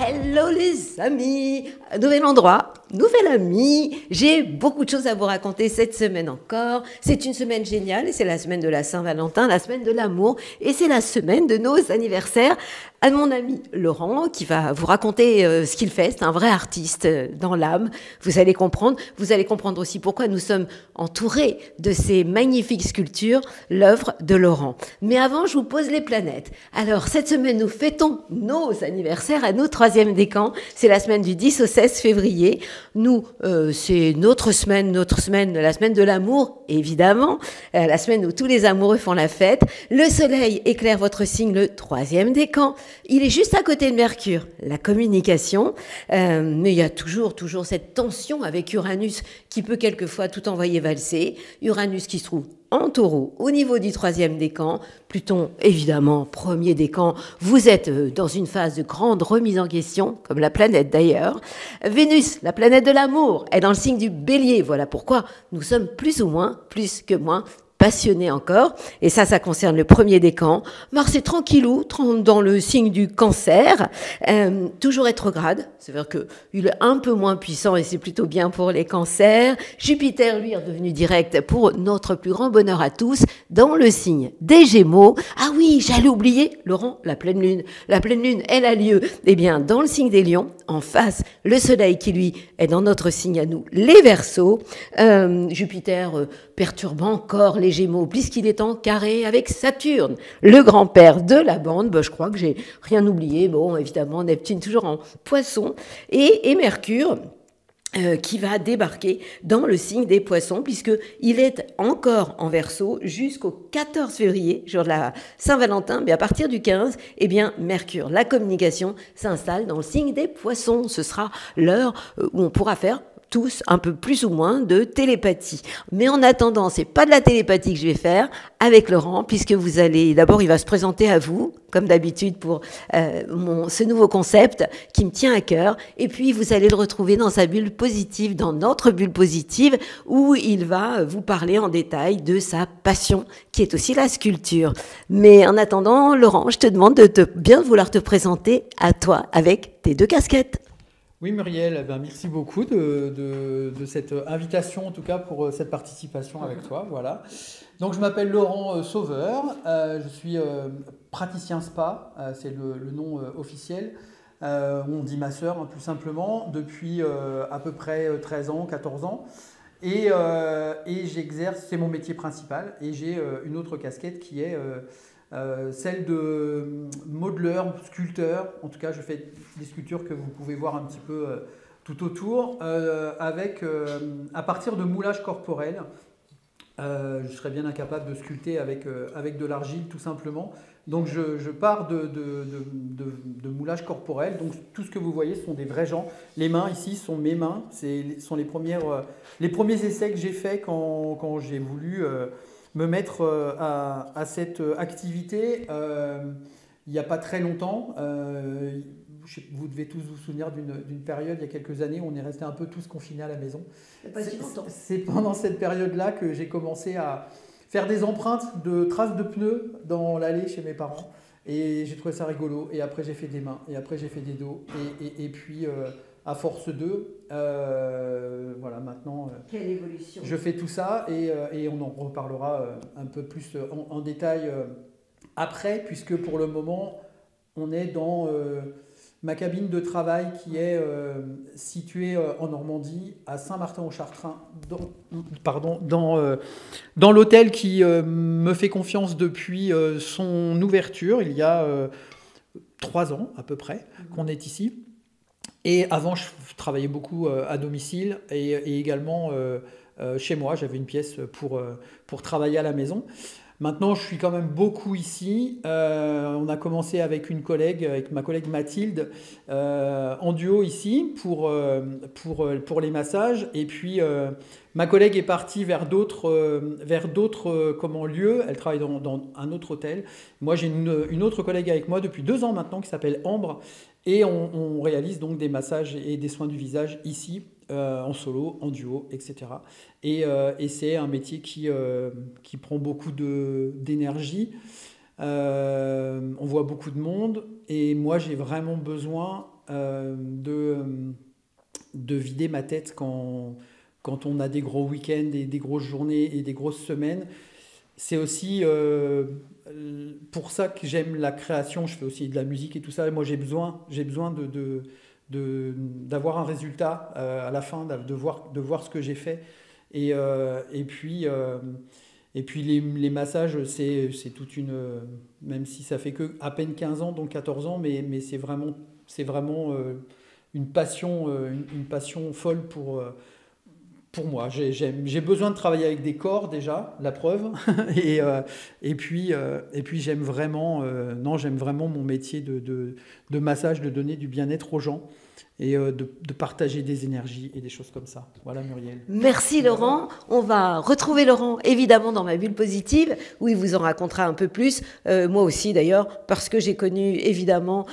Hello les amis, nouvel endroit, nouvel ami, j'ai beaucoup de choses à vous raconter cette semaine encore. C'est une semaine géniale et c'est la semaine de la Saint-Valentin, la semaine de l'amour et c'est la semaine de nos anniversaires. À mon ami Laurent qui va vous raconter ce qu'il fait, c'est un vrai artiste dans l'âme, vous allez comprendre aussi pourquoi nous sommes entourés de ces magnifiques sculptures, l'œuvre de Laurent. Mais avant, je vous pose les planètes. Alors cette semaine, nous fêtons nos anniversaires à nous, troisième décan, c'est la semaine du 10 au 16 février. Nous, c'est notre semaine, la semaine de l'amour, évidemment, la semaine où tous les amoureux font la fête. Le soleil éclaire votre signe, le troisième décan. Il est juste à côté de Mercure, la communication, mais il y a toujours cette tension avec Uranus qui peut quelquefois tout envoyer valser. Uranus qui se trouve en taureau au niveau du troisième décan. Pluton, évidemment, premier décan. Vous êtes dans une phase de grande remise en question, comme la planète d'ailleurs. Vénus, la planète de l'amour, est dans le signe du bélier. Voilà pourquoi nous sommes plus ou moins, plus que moins, passionné encore, et ça concerne le premier décan. Mars est tranquillou, dans le signe du cancer, toujours rétrograde, c'est-à-dire qu'il est un peu moins puissant et c'est plutôt bien pour les cancers. Jupiter, lui, est redevenu direct pour notre plus grand bonheur à tous, dans le signe des Gémeaux. Ah oui, j'allais oublier, Laurent, la pleine lune. La pleine lune, elle a lieu, eh bien, dans le signe des Lions, en face, le soleil qui, lui, est dans notre signe à nous, les Verseaux. Jupiter perturbant encore les Gémeaux, puisqu'il est en carré avec Saturne, le grand-père de la bande. Je crois que j'ai rien oublié. Bon, évidemment, Neptune toujours en Poisson, et Mercure, qui va débarquer dans le signe des Poissons, puisqu'il est encore en Verseau jusqu'au 14 février, jour de la Saint-Valentin, mais à partir du 15, eh bien, Mercure, la communication, s'installe dans le signe des Poissons. Ce sera l'heure où on pourra faire tous un peu plus ou moins de télépathie. Mais en attendant, c'est pas de la télépathie que je vais faire avec Laurent, puisque vous allez, d'abord il va se présenter à vous, comme d'habitude pour ce nouveau concept qui me tient à cœur, et puis vous allez le retrouver dans sa bulle positive, dans notre bulle positive, où il va vous parler en détail de sa passion, qui est aussi la sculpture. Mais en attendant, Laurent, je te demande de bien vouloir te présenter à toi avec tes deux casquettes. Oui, Muriel, merci beaucoup de cette invitation, en tout cas pour cette participation avec toi. Voilà. Donc, je m'appelle Laurent Sauveur, je suis praticien spa, c'est le nom officiel. On dit masseur, hein, plus simplement, depuis à peu près 13 ans, 14 ans. Et j'exerce, c'est mon métier principal, et j'ai une autre casquette qui est celle de modeleur, sculpteur. En tout cas, je fais des sculptures que vous pouvez voir un petit peu tout autour, à partir de moulage corporel. Je serais bien incapable de sculpter avec de l'argile, tout simplement. Donc, je pars de moulage corporel. Donc, tout ce que vous voyez sont des vrais gens. Les mains, ici, sont mes mains. Ce sont les premiers essais que j'ai faits quand j'ai voulu me mettre à cette activité il n'y a pas très longtemps. Vous devez tous vous souvenir d'une période, il y a quelques années, où on est resté un peu tous confinés à la maison. Pas si longtemps. C'est pendant cette période-là que j'ai commencé à faire des empreintes de traces de pneus dans l'allée chez mes parents. Et j'ai trouvé ça rigolo. Et après, j'ai fait des mains. Et après, j'ai fait des dos. Et puis, à force d'eux, voilà, maintenant, quelle évolution. Je fais tout ça et on en reparlera un peu plus en détail après, puisque pour le moment, on est dans ma cabine de travail qui est située en Normandie, à Saint-Martin-au-Chartrain, dans l'hôtel qui me fait confiance depuis son ouverture, il y a 3 ans à peu près qu'on est ici. Et avant, je travaillais beaucoup à domicile et également chez moi. J'avais une pièce pour travailler à la maison. Maintenant, je suis quand même beaucoup ici. On a commencé avec ma collègue Mathilde, en duo ici pour les massages. Et puis, ma collègue est partie vers d'autres lieux. Elle travaille dans un autre hôtel. Moi, j'ai une autre collègue avec moi depuis 2 ans maintenant qui s'appelle Ambre. Et on réalise donc des massages et des soins du visage ici, en solo, en duo, etc. Et c'est un métier qui prend beaucoup d'énergie. On voit beaucoup de monde et moi j'ai vraiment besoin de vider ma tête quand on a des gros week-ends et des grosses journées et des grosses semaines. C'est aussi pour ça que j'aime la création. Je fais aussi de la musique et tout ça. Et moi j'ai besoin d'avoir un résultat à la fin, de voir ce que j'ai fait. Et puis les massages, c'est toute une... même si ça fait que à peine 15 ans, donc 14 ans, mais c'est vraiment une passion folle pour moi. J'ai besoin de travailler avec des corps déjà, la preuve. et puis j'aime vraiment, j'aime vraiment mon métier de massage, de donner du bien-être aux gens. Et de partager des énergies et des choses comme ça. Voilà, Muriel. Merci Laurent. On va retrouver Laurent évidemment dans ma bulle positive où il vous en racontera un peu plus. Moi aussi d'ailleurs, parce que j'ai connu évidemment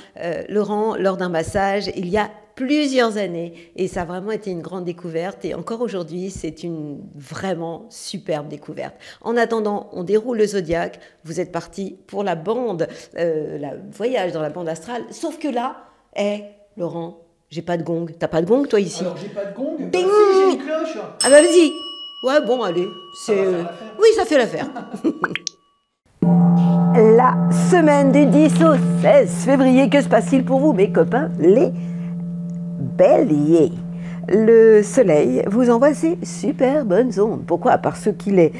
Laurent lors d'un massage il y a plusieurs années et ça a vraiment été une grande découverte et encore aujourd'hui c'est une vraiment superbe découverte. En attendant, on déroule le zodiaque. Vous êtes parti pour la bande, voyage dans la bande astrale. Sauf que là, Laurent, j'ai pas de gong. T'as pas de gong, toi, ici? Alors, j'ai pas de gong. Bing, si, j'ai une cloche. Ah bah vas-y. Ouais, bon, allez. Oui, ça fait l'affaire. La semaine du 10 au 16 février, que se passe-t-il pour vous, mes copains, les béliers? Le soleil vous envoie ces super bonnes ondes. Pourquoi? Parce qu'il est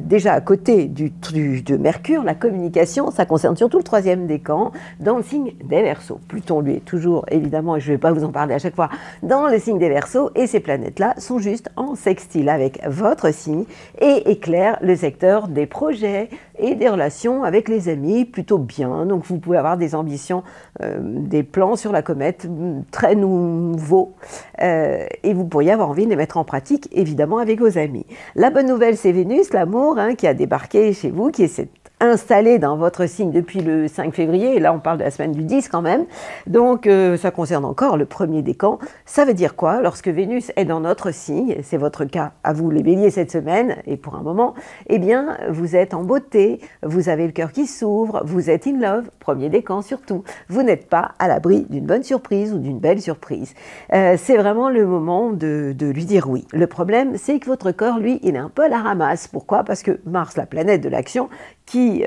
déjà à côté de Mercure. La communication, ça concerne surtout le 3e décan dans le signe des Verseaux. Pluton, lui, est toujours, évidemment, et je ne vais pas vous en parler à chaque fois, dans le signe des Verseaux. Et ces planètes-là sont juste en sextile avec votre signe et éclairent le secteur des projets et des relations avec les amis plutôt bien. Donc vous pouvez avoir des ambitions, des plans sur la comète très nouveaux. Et vous pourriez avoir envie de les mettre en pratique, évidemment, avec vos amis. La bonne nouvelle, c'est Vénus, l'amour, qui a débarqué chez vous, qui s'est installé dans votre signe depuis le 5 février. Et là, on parle de la semaine du 10 quand même. Donc, ça concerne encore le 1er décan. Ça veut dire quoi? Lorsque Vénus est dans notre signe, c'est votre cas à vous les béliers cette semaine, et pour un moment, eh bien, vous êtes en beauté, vous avez le cœur qui s'ouvre, vous êtes in love, 1er décan surtout. Vous n'êtes pas à l'abri d'une bonne surprise ou d'une belle surprise. C'est vraiment le moment de lui dire oui. Le problème, c'est que votre corps, lui, il est un peu à la ramasse. Pourquoi? Parce que Mars, la planète de l'action, qui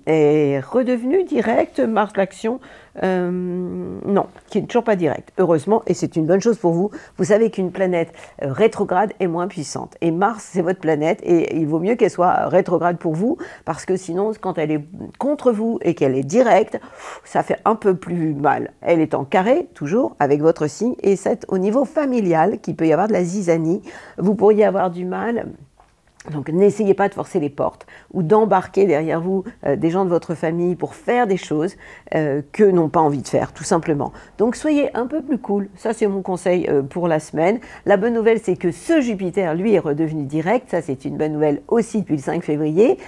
est redevenu direct, Mars l'action, non, qui n'est toujours pas direct, heureusement, et c'est une bonne chose pour vous. Vous savez qu'une planète rétrograde est moins puissante, et Mars, c'est votre planète, et il vaut mieux qu'elle soit rétrograde pour vous, parce que sinon, quand elle est contre vous et qu'elle est directe, ça fait un peu plus mal. Elle est en carré, toujours, avec votre signe, et c'est au niveau familial qu'il peut y avoir de la zizanie. Vous pourriez avoir du mal... Donc n'essayez pas de forcer les portes ou d'embarquer derrière vous des gens de votre famille pour faire des choses qu'eux n'ont pas envie de faire, tout simplement. Donc soyez un peu plus cool, ça c'est mon conseil pour la semaine. La bonne nouvelle, c'est que ce Jupiter, lui, est redevenu direct, ça c'est une bonne nouvelle aussi depuis le 5 février.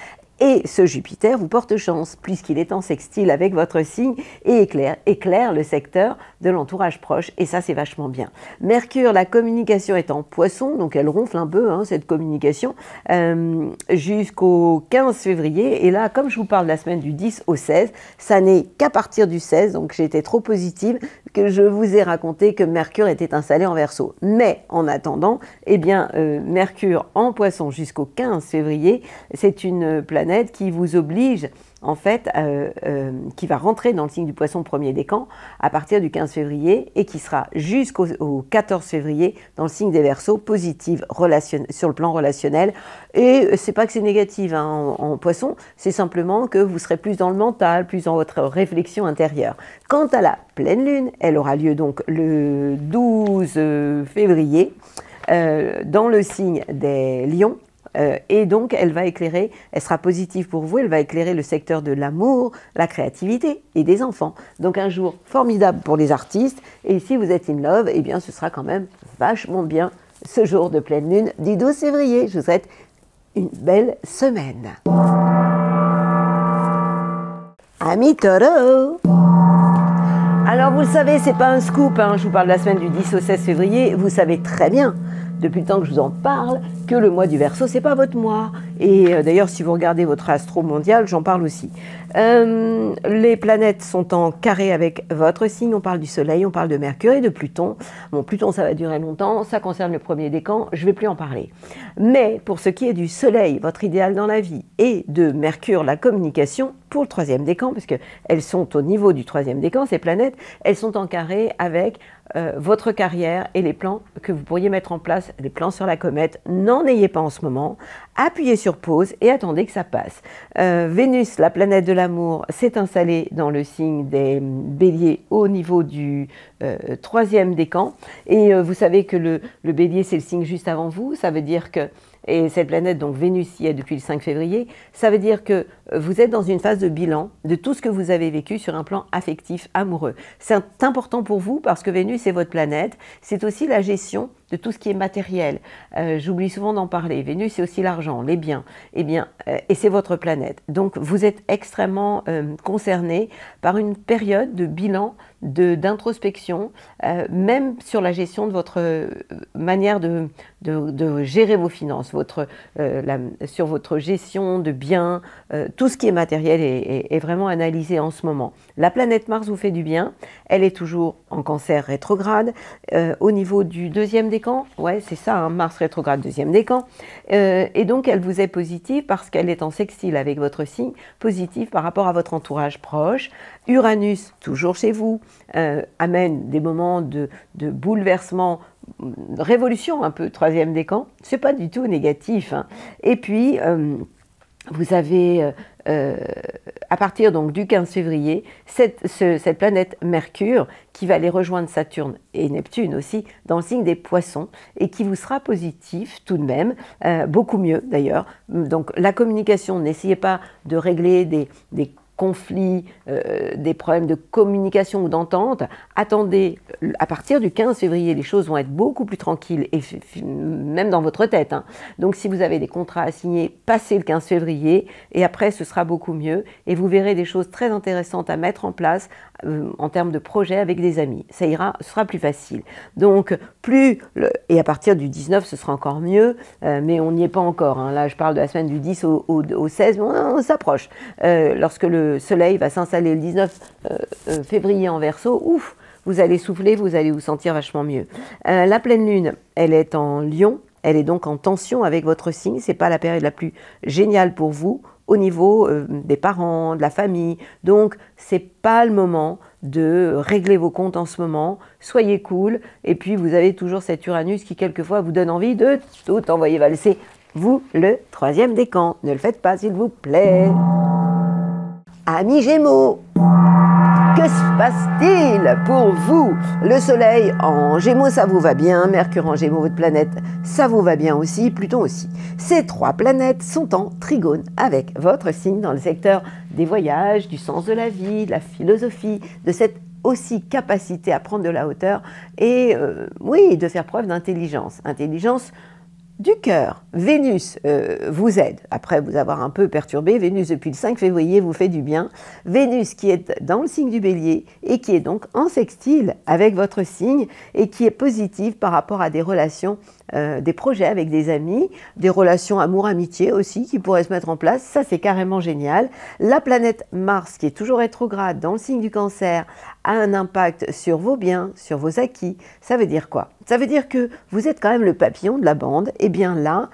Et ce Jupiter vous porte chance, puisqu'il est en sextile avec votre signe et éclaire le secteur de l'entourage proche, et ça c'est vachement bien. Mercure, la communication est en Poisson, donc elle ronfle un peu, cette communication, jusqu'au 15 février, et là, comme je vous parle de la semaine du 10 au 16, ça n'est qu'à partir du 16, donc j'ai été trop positive, que je vous ai raconté que Mercure était installé en Verseau. Mais en attendant, eh bien, Mercure en Poisson jusqu'au 15 février, c'est une planète qui vous oblige, en fait, qui va rentrer dans le signe du Poisson 1er décan à partir du 15 février et qui sera jusqu'au 14 février dans le signe des Verseaux, positive sur le plan relationnel. Et c'est pas que c'est négatif en Poisson, c'est simplement que vous serez plus dans le mental, plus dans votre réflexion intérieure. Quant à la pleine lune, elle aura lieu donc le 12 février dans le signe des Lions. Et donc, elle va éclairer, elle sera positive pour vous, elle va éclairer le secteur de l'amour, la créativité et des enfants. Donc, un jour formidable pour les artistes. Et si vous êtes in love, eh bien, ce sera quand même vachement bien ce jour de pleine lune du 12 février. Je vous souhaite une belle semaine. Amis Taureau! Alors, vous le savez, c'est pas un scoop, je vous parle de la semaine du 10 au 16 février, vous savez très bien depuis le temps que je vous en parle, que le mois du Verseau, c'est pas votre mois. Et d'ailleurs, si vous regardez votre astro mondial, j'en parle aussi. Les planètes sont en carré avec votre signe. On parle du Soleil, on parle de Mercure et de Pluton. Bon, Pluton, ça va durer longtemps. Ça concerne le premier décan. Je vais plus en parler. Mais pour ce qui est du Soleil, votre idéal dans la vie, et de Mercure, la communication, pour le troisième décan, parce qu'elles sont au niveau du troisième décan, ces planètes, elles sont en carré avec votre carrière et les plans que vous pourriez mettre en place, les plans sur la comète. N'en ayez pas en ce moment. Appuyez sur pause et attendez que ça passe. Vénus, la planète de l'amour, s'est installée dans le signe des Béliers au niveau du troisième décan. Et vous savez que le Bélier, c'est le signe juste avant vous. Ça veut dire que et cette planète, donc Vénus, y est depuis le 5 février, ça veut dire que vous êtes dans une phase de bilan de tout ce que vous avez vécu sur un plan affectif, amoureux. C'est important pour vous parce que Vénus est votre planète, c'est aussi la gestion de tout ce qui est matériel. J'oublie souvent d'en parler. Vénus, c'est aussi l'argent, les biens. Et c'est votre planète. Donc, vous êtes extrêmement concerné par une période de bilan, d'introspection, même sur la gestion de votre manière de gérer vos finances, sur votre gestion de biens, tout ce qui est matériel est vraiment analysé en ce moment. La planète Mars vous fait du bien. Elle est toujours en Cancer rétrograde. Au niveau du deuxième décan, ouais, c'est ça, hein, Mars rétrograde, deuxième décan. Et donc, elle vous est positive parce qu'elle est en sextile avec votre signe, positive par rapport à votre entourage proche. Uranus, toujours chez vous, amène des moments de bouleversement, de révolution un peu, troisième décan. C'est pas du tout négatif, hein. Et puis, vous avez, à partir donc du 15 février, cette planète Mercure qui va aller rejoindre Saturne et Neptune aussi dans le signe des Poissons et qui vous sera positif tout de même, beaucoup mieux d'ailleurs. Donc la communication, n'essayez pas de régler des conflits, des problèmes de communication ou d'entente. Attendez, à partir du 15 février, les choses vont être beaucoup plus tranquilles, et même dans votre tête, hein. Donc si vous avez des contrats à signer, passez le 15 février, et après ce sera beaucoup mieux, et vous verrez des choses très intéressantes à mettre en place en termes de projets avec des amis. Ça ira, ce sera plus facile. Donc, et à partir du 19, ce sera encore mieux, mais on n'y est pas encore, hein. Là, je parle de la semaine du 10 au 16, mais on s'approche. Lorsque le Soleil va s'installer le 19 février en Verseau, ouf, vous allez souffler, vous allez vous sentir vachement mieux. La pleine lune, elle est en Lion, elle est donc en tension avec votre signe, c'est pas la période la plus géniale pour vous, au niveau des parents, de la famille. Donc, c'est pas le moment de régler vos comptes en ce moment. Soyez cool. Et puis, vous avez toujours cet Uranus qui, quelquefois, vous donne envie de tout envoyer valser. Vous, le troisième décan. Ne le faites pas, s'il vous plaît. Amis Gémeaux, que se passe-t-il pour vous? Le Soleil en Gémeaux, ça vous va bien. Mercure en Gémeaux, votre planète, ça vous va bien aussi. Pluton aussi. Ces trois planètes sont en trigone avec votre signe dans le secteur des voyages, du sens de la vie, de la philosophie, de cette aussi capacité à prendre de la hauteur et oui, de faire preuve d'intelligence. Intelligence du cœur. Vénus vous aide, après vous avoir un peu perturbé. Vénus, depuis le 5 février, vous fait du bien. Vénus qui est dans le signe du Bélier et qui est donc en sextile avec votre signe et qui est positive par rapport à des relations, des projets avec des amis, des relations amour-amitié aussi qui pourraient se mettre en place. Ça, c'est carrément génial. La planète Mars, qui est toujours rétrograde dans le signe du Cancer, a un impact sur vos biens, sur vos acquis. Ça veut dire quoi? Ça veut dire que vous êtes quand même le papillon de la bande. Et bien là,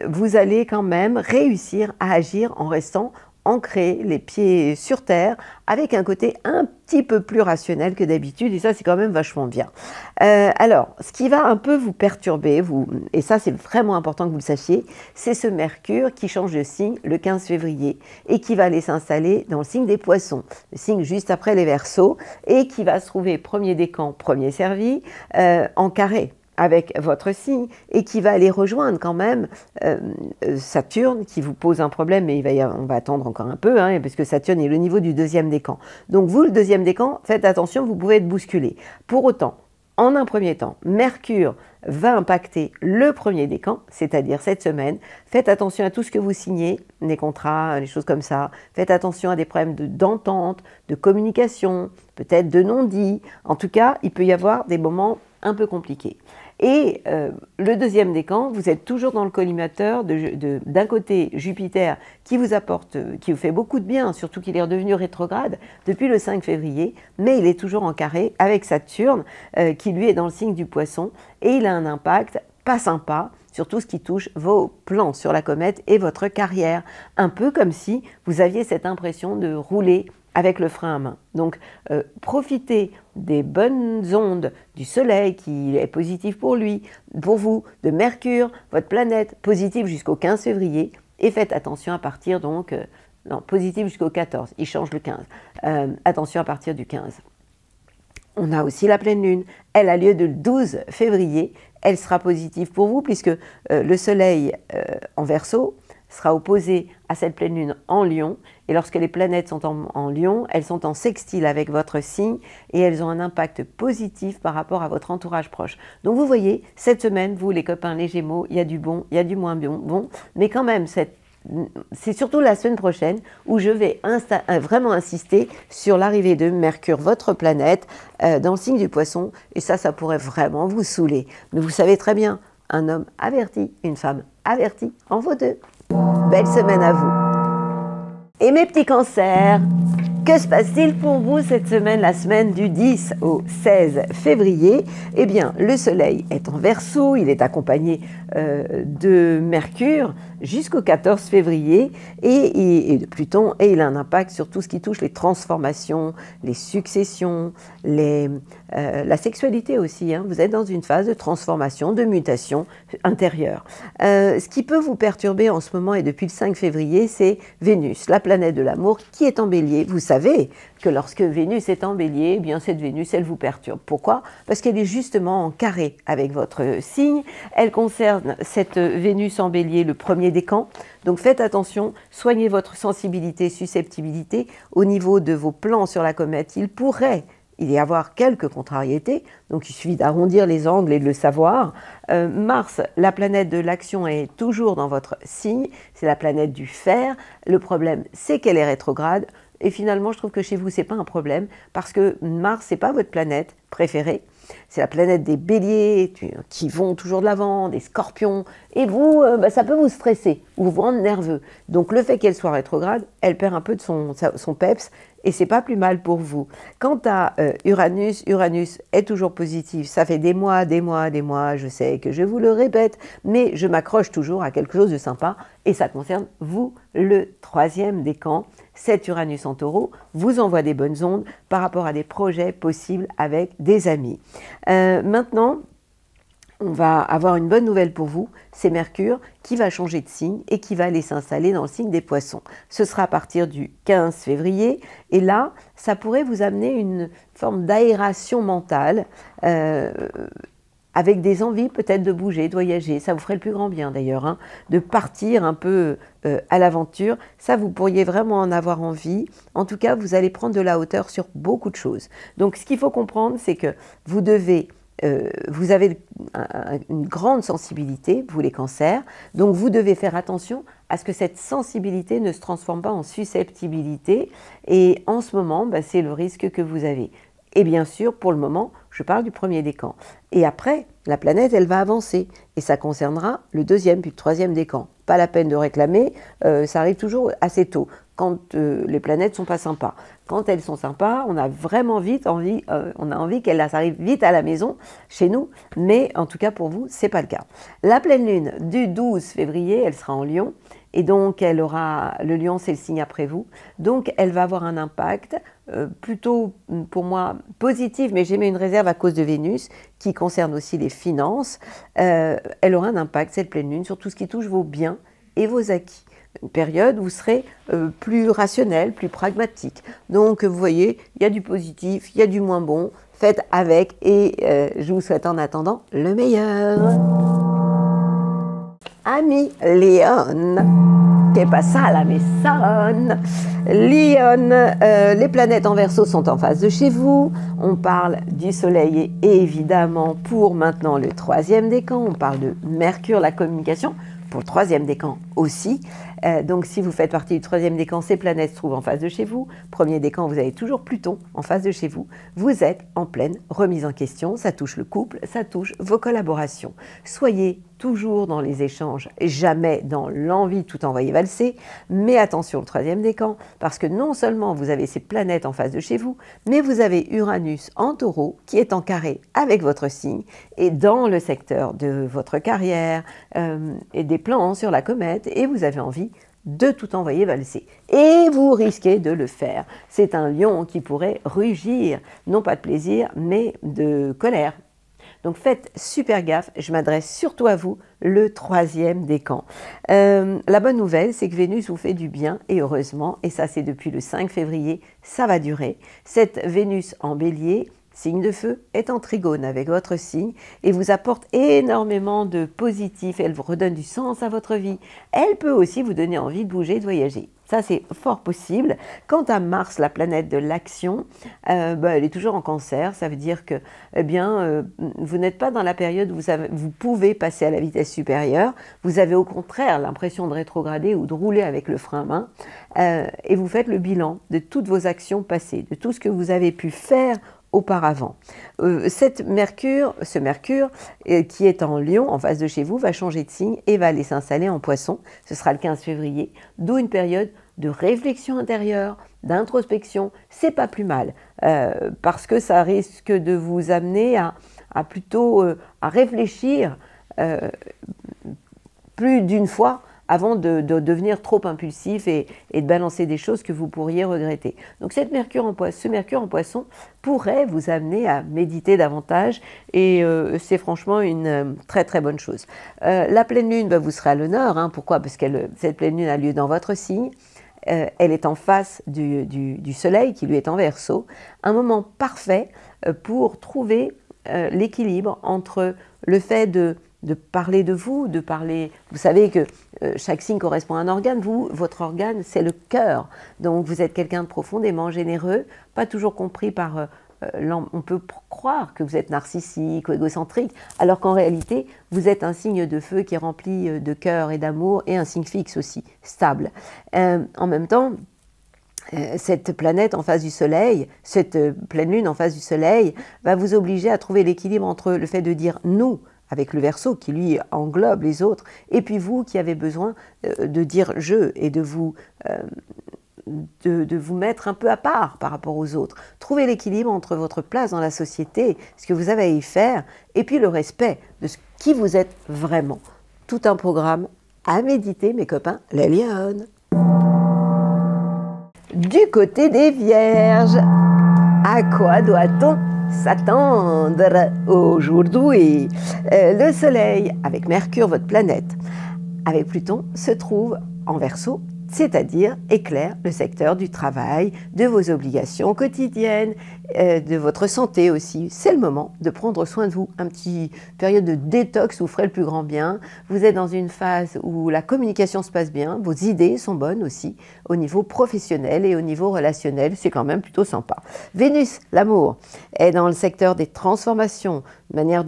vous allez quand même réussir à agir en restant ancré, les pieds sur terre, avec un côté un petit peu plus rationnel que d'habitude, et ça c'est quand même vachement bien. Alors, ce qui va un peu vous perturber, et ça c'est vraiment important que vous le sachiez, c'est ce Mercure qui change de signe le 15 février, et qui va aller s'installer dans le signe des Poissons, le signe juste après les Verseaux, et qui va se trouver premier décan, premier servi, en carré avec votre signe et qui va aller rejoindre quand même Saturne qui vous pose un problème, mais on va attendre encore un peu, hein, parce que Saturne est le niveau du deuxième décan. Donc vous, le deuxième décan, faites attention, vous pouvez être bousculé. Pour autant, en un premier temps, Mercure va impacter le premier décan, c'est-à-dire cette semaine. Faites attention à tout ce que vous signez, les contrats, les choses comme ça. Faites attention à des problèmes d'entente, de communication, peut-être de non-dit. En tout cas, il peut y avoir des moments un peu compliqués. Et le deuxième décan, vous êtes toujours dans le collimateur, d'un côté Jupiter qui vous apporte, qui vous fait beaucoup de bien, surtout qu'il est redevenu rétrograde depuis le 5 février, mais il est toujours en carré avec Saturne qui lui est dans le signe du Poisson et il a un impact pas sympa sur tout ce qui touche vos plans sur la comète et votre carrière. Un peu comme si vous aviez cette impression de rouler avec le frein à main. Donc, profitez des bonnes ondes du Soleil qui est positif pour lui, pour vous, de Mercure, votre planète, positive jusqu'au 15 février, et faites attention à partir donc, non, positif jusqu'au 14, il change le 15. Attention à partir du 15. On a aussi la pleine lune, elle a lieu le 12 février, elle sera positive pour vous puisque le Soleil en Verseau sera opposé à cette pleine lune en Lion, et lorsque les planètes sont en Lion, elles sont en sextile avec votre signe et elles ont un impact positif par rapport à votre entourage proche. Donc vous voyez, cette semaine, vous les copains, les Gémeaux, il y a du bon, il y a du moins bon, mais quand même, c'est surtout la semaine prochaine où je vais vraiment insister sur l'arrivée de Mercure, votre planète, dans le signe du Poisson, et ça pourrait vraiment vous saouler. Mais vous savez très bien, un homme averti, une femme avertie, en vaut deux. Belle semaine à vous. Et mes petits cancers, que se passe-t-il pour vous cette semaine, la semaine du 10 au 16 février? Eh bien, le Soleil est en Verseau, il est accompagné de Mercure jusqu'au 14 février et de Pluton, et il a un impact sur tout ce qui touche les transformations, les successions, la sexualité aussi. Hein. Vous êtes dans une phase de transformation, de mutation intérieure. Ce qui peut vous perturber en ce moment et depuis le 5 février, c'est Vénus, la planète de l'amour, qui est en Bélier. Vous savez que lorsque Vénus est en Bélier, eh bien cette Vénus, elle vous perturbe. Pourquoi? Parce qu'elle est justement en carré avec votre signe. Elle concerne cette Vénus en Bélier le premier décan. Donc faites attention, soignez votre sensibilité, susceptibilité. Au niveau de vos plans sur la comète, il pourrait y avoir quelques contrariétés, donc il suffit d'arrondir les angles et de le savoir. Mars, la planète de l'action, est toujours dans votre signe, c'est la planète du fer. Le problème, c'est qu'elle est rétrograde. Et finalement, je trouve que chez vous, ce n'est pas un problème, parce que Mars, ce n'est pas votre planète préférée. C'est la planète des béliers qui vont toujours de l'avant, des scorpions. Et vous, ça peut vous stresser ou vous rendre nerveux. Donc le fait qu'elle soit rétrograde, elle perd un peu de son peps. Et c'est pas plus mal pour vous. Quant à Uranus, Uranus est toujours positif. Ça fait des mois, je sais que je vous le répète, mais je m'accroche toujours à quelque chose de sympa. Et ça concerne vous, le troisième décan. Cet Uranus en Taureau vous envoie des bonnes ondes par rapport à des projets possibles avec des amis. Maintenant, on va avoir une bonne nouvelle pour vous, c'est Mercure qui va changer de signe et qui va aller s'installer dans le signe des Poissons. Ce sera à partir du 15 février et là, ça pourrait vous amener une forme d'aération mentale avec des envies peut-être de bouger, de voyager. Ça vous ferait le plus grand bien d'ailleurs, hein, de partir un peu à l'aventure. Ça, vous pourriez vraiment en avoir envie. En tout cas, vous allez prendre de la hauteur sur beaucoup de choses. Donc, ce qu'il faut comprendre, c'est que vous devez... vous avez une grande sensibilité, vous les cancers, donc vous devez faire attention à ce que cette sensibilité ne se transforme pas en susceptibilité, et en ce moment, c'est le risque que vous avez. Et bien sûr, pour le moment, je parle du premier décan. Et après, la planète, elle va avancer, et ça concernera le deuxième puis le troisième décan. Pas la peine de réclamer, ça arrive toujours assez tôt, quand les planètes sont pas sympas. Quand elles sont sympas, on a vraiment on a envie qu'elles arrivent vite à la maison, chez nous, mais en tout cas pour vous, c'est pas le cas. La pleine lune du 12 février, elle sera en Lion, et donc elle aura, le Lion c'est le signe après vous, donc elle va avoir un impact plutôt pour moi positif, mais j'ai mis une réserve à cause de Vénus, qui concerne aussi les finances. Elle aura un impact, cette pleine lune, sur tout ce qui touche vos biens et vos acquis. Une période où vous serez plus rationnel, plus pragmatique. Donc vous voyez, il y a du positif, il y a du moins bon, faites avec et je vous souhaite en attendant le meilleur. Ami Léon, c'est pas ça la Messonne. Léon, les planètes en Verseau sont en face de chez vous. On parle du Soleil et évidemment pour maintenant le troisième décan, on parle de Mercure, la communication. Pour le troisième décan, aussi. Donc si vous faites partie du troisième décan, ces planètes se trouvent en face de chez vous. Premier décan, vous avez toujours Pluton en face de chez vous. Vous êtes en pleine remise en question. Ça touche le couple, ça touche vos collaborations. Soyez toujours dans les échanges, jamais dans l'envie de tout envoyer valser. Mais attention, le troisième décan, parce que non seulement vous avez ces planètes en face de chez vous, mais vous avez Uranus en Taureau qui est en carré avec votre signe et dans le secteur de votre carrière et des plans sur la comète, et vous avez envie de tout envoyer valser. Et vous risquez de le faire. C'est un lion qui pourrait rugir, non pas de plaisir, mais de colère. Donc faites super gaffe, je m'adresse surtout à vous, le troisième décan. La bonne nouvelle, c'est que Vénus vous fait du bien, et heureusement, et ça c'est depuis le 5 février, ça va durer. Cette Vénus en bélier, signe de feu, est en trigone avec votre signe et vous apporte énormément de positif. Elle vous redonne du sens à votre vie. Elle peut aussi vous donner envie de bouger, de voyager. Ça, c'est fort possible. Quant à Mars, la planète de l'action, elle est toujours en Cancer. Ça veut dire que vous n'êtes pas dans la période où vous pouvez passer à la vitesse supérieure. Vous avez au contraire l'impression de rétrograder ou de rouler avec le frein à main. Et vous faites le bilan de toutes vos actions passées, de tout ce que vous avez pu faire auparavant. Ce Mercure qui est en Lion, en face de chez vous, va changer de signe et va aller s'installer en Poisson. Ce sera le 15 février, d'où une période de réflexion intérieure, d'introspection. C'est pas plus mal, parce que ça risque de vous amener à plutôt à réfléchir plus d'une fois avant de devenir trop impulsif et de balancer des choses que vous pourriez regretter. Donc ce Mercure en Poisson pourrait vous amener à méditer davantage et c'est franchement une très très bonne chose. La pleine lune, vous serez à l'honneur. Pourquoi? Parce que cette pleine lune a lieu dans votre signe. Elle est en face du soleil qui lui est en Verseau. Un moment parfait pour trouver l'équilibre entre le fait de parler de vous, vous savez que chaque signe correspond à un organe, votre organe c'est le cœur, donc vous êtes quelqu'un de profondément généreux, pas toujours compris par, on peut croire que vous êtes narcissique ou égocentrique, alors qu'en réalité vous êtes un signe de feu qui est rempli de cœur et d'amour, et un signe fixe aussi, stable. En même temps, cette planète en face du soleil, cette pleine lune en face du soleil, va vous obliger à trouver l'équilibre entre le fait de dire « nous », avec le Verseau qui lui englobe les autres, et puis vous qui avez besoin de dire « je » et de vous mettre un peu à part par rapport aux autres. Trouvez l'équilibre entre votre place dans la société, ce que vous avez à y faire, et puis le respect de qui vous êtes vraiment. Tout un programme à méditer, mes copains, les lionnes. Du côté des Vierges, à quoi doit-on s'attendre aujourd'hui? Le Soleil, avec Mercure, votre planète, avec Pluton, se trouve en Verseau, c'est-à-dire éclaire le secteur du travail, de vos obligations quotidiennes, de votre santé aussi. C'est le moment de prendre soin de vous, une petite période de détox où vous ferez le plus grand bien. Vous êtes dans une phase où la communication se passe bien, vos idées sont bonnes aussi, au niveau professionnel et au niveau relationnel, c'est quand même plutôt sympa. Vénus, l'amour, est dans le secteur des transformations, une manière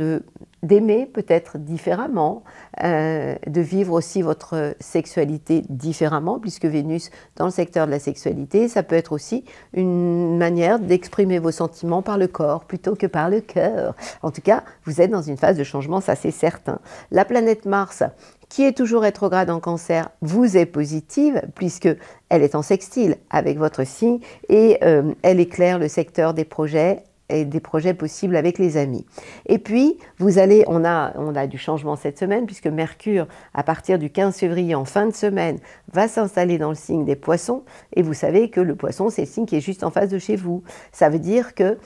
d'aimer peut-être différemment, de vivre aussi votre sexualité différemment, puisque Vénus dans le secteur de la sexualité, ça peut être aussi une manière d'exprimer vos sentiments par le corps plutôt que par le cœur. En tout cas, vous êtes dans une phase de changement, ça c'est certain. La planète Mars, qui est toujours rétrograde en Cancer, vous est positive puisque elle est en sextile avec votre signe et elle éclaire le secteur des projets et des projets possibles avec les amis. Et puis, on a du changement cette semaine, puisque Mercure, à partir du 15 février, en fin de semaine, va s'installer dans le signe des Poissons, et vous savez que le Poisson, c'est le signe qui est juste en face de chez vous. Ça veut dire que,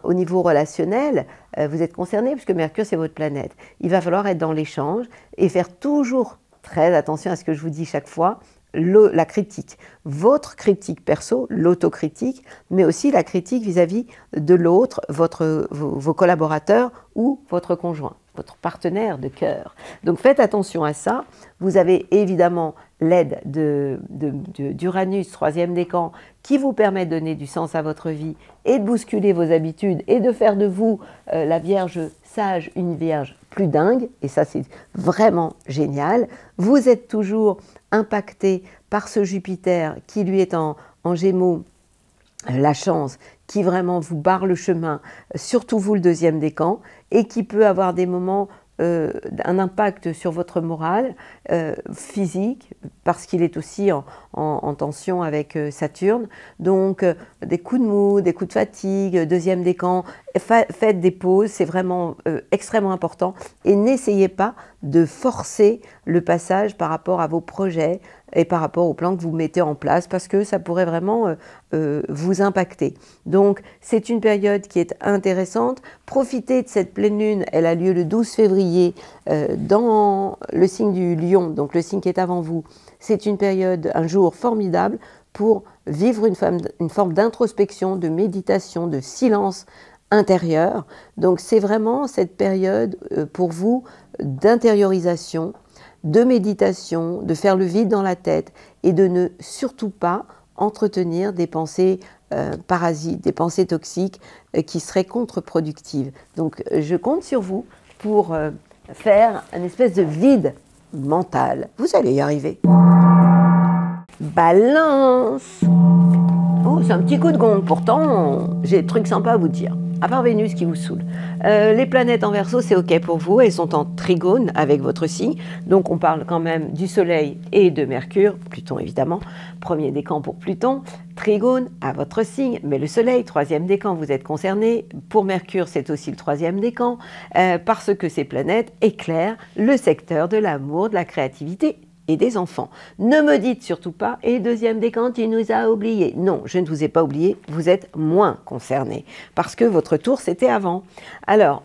au niveau relationnel, vous êtes concerné, puisque Mercure, c'est votre planète. Il va falloir être dans l'échange et faire toujours très attention à ce que je vous dis chaque fois, la critique, votre critique perso, l'autocritique, mais aussi la critique vis-à-vis de l'autre, vos collaborateurs ou votre conjoint, votre partenaire de cœur. Donc faites attention à ça. Vous avez évidemment l'aide d'Uranus, troisième décan, qui vous permet de donner du sens à votre vie et de bousculer vos habitudes et de faire de vous la Vierge sage, une Vierge plus dingue, et ça c'est vraiment génial. Vous êtes toujours impacté par ce Jupiter qui lui est en Gémeaux, la chance, qui vraiment vous barre le chemin, surtout vous le deuxième décan, et qui peut avoir des moments un impact sur votre morale physique, parce qu'il est aussi en tension avec Saturne. Donc des coups de mou, des coups de fatigue, deuxième décan, faites des pauses, c'est vraiment extrêmement important. Et n'essayez pas de forcer le passage par rapport à vos projets et par rapport au plan que vous mettez en place, parce que ça pourrait vraiment vous impacter. Donc c'est une période qui est intéressante. Profitez de cette pleine lune, elle a lieu le 12 février dans le signe du Lion, donc le signe qui est avant vous. C'est une période, un jour formidable pour vivre une forme d'introspection, de méditation, de silence intérieur. Donc c'est vraiment cette période pour vous d'intériorisation, de méditation, de faire le vide dans la tête et de ne surtout pas entretenir des pensées parasites, des pensées toxiques qui seraient contre-productives. Donc je compte sur vous pour faire une espèce de vide mental. Vous allez y arriver. Balance. Oh, c'est un petit coup de gong. Pourtant, j'ai des trucs sympas à vous dire. À part Vénus qui vous saoule. Les planètes en Verseau, c'est OK pour vous. Elles sont en trigone avec votre signe. Donc, on parle quand même du Soleil et de Mercure. Pluton, évidemment. Premier décan pour Pluton. Trigone à votre signe. Mais le Soleil, troisième décan, vous êtes concerné. Pour Mercure, c'est aussi le troisième décan. Parce que ces planètes éclairent le secteur de l'amour, de la créativité et des enfants. Ne me dites surtout pas « et deuxième décan, tu nous as oubliés ». Non, je ne vous ai pas oublié, vous êtes moins concernés, parce que votre tour, c'était avant. Alors,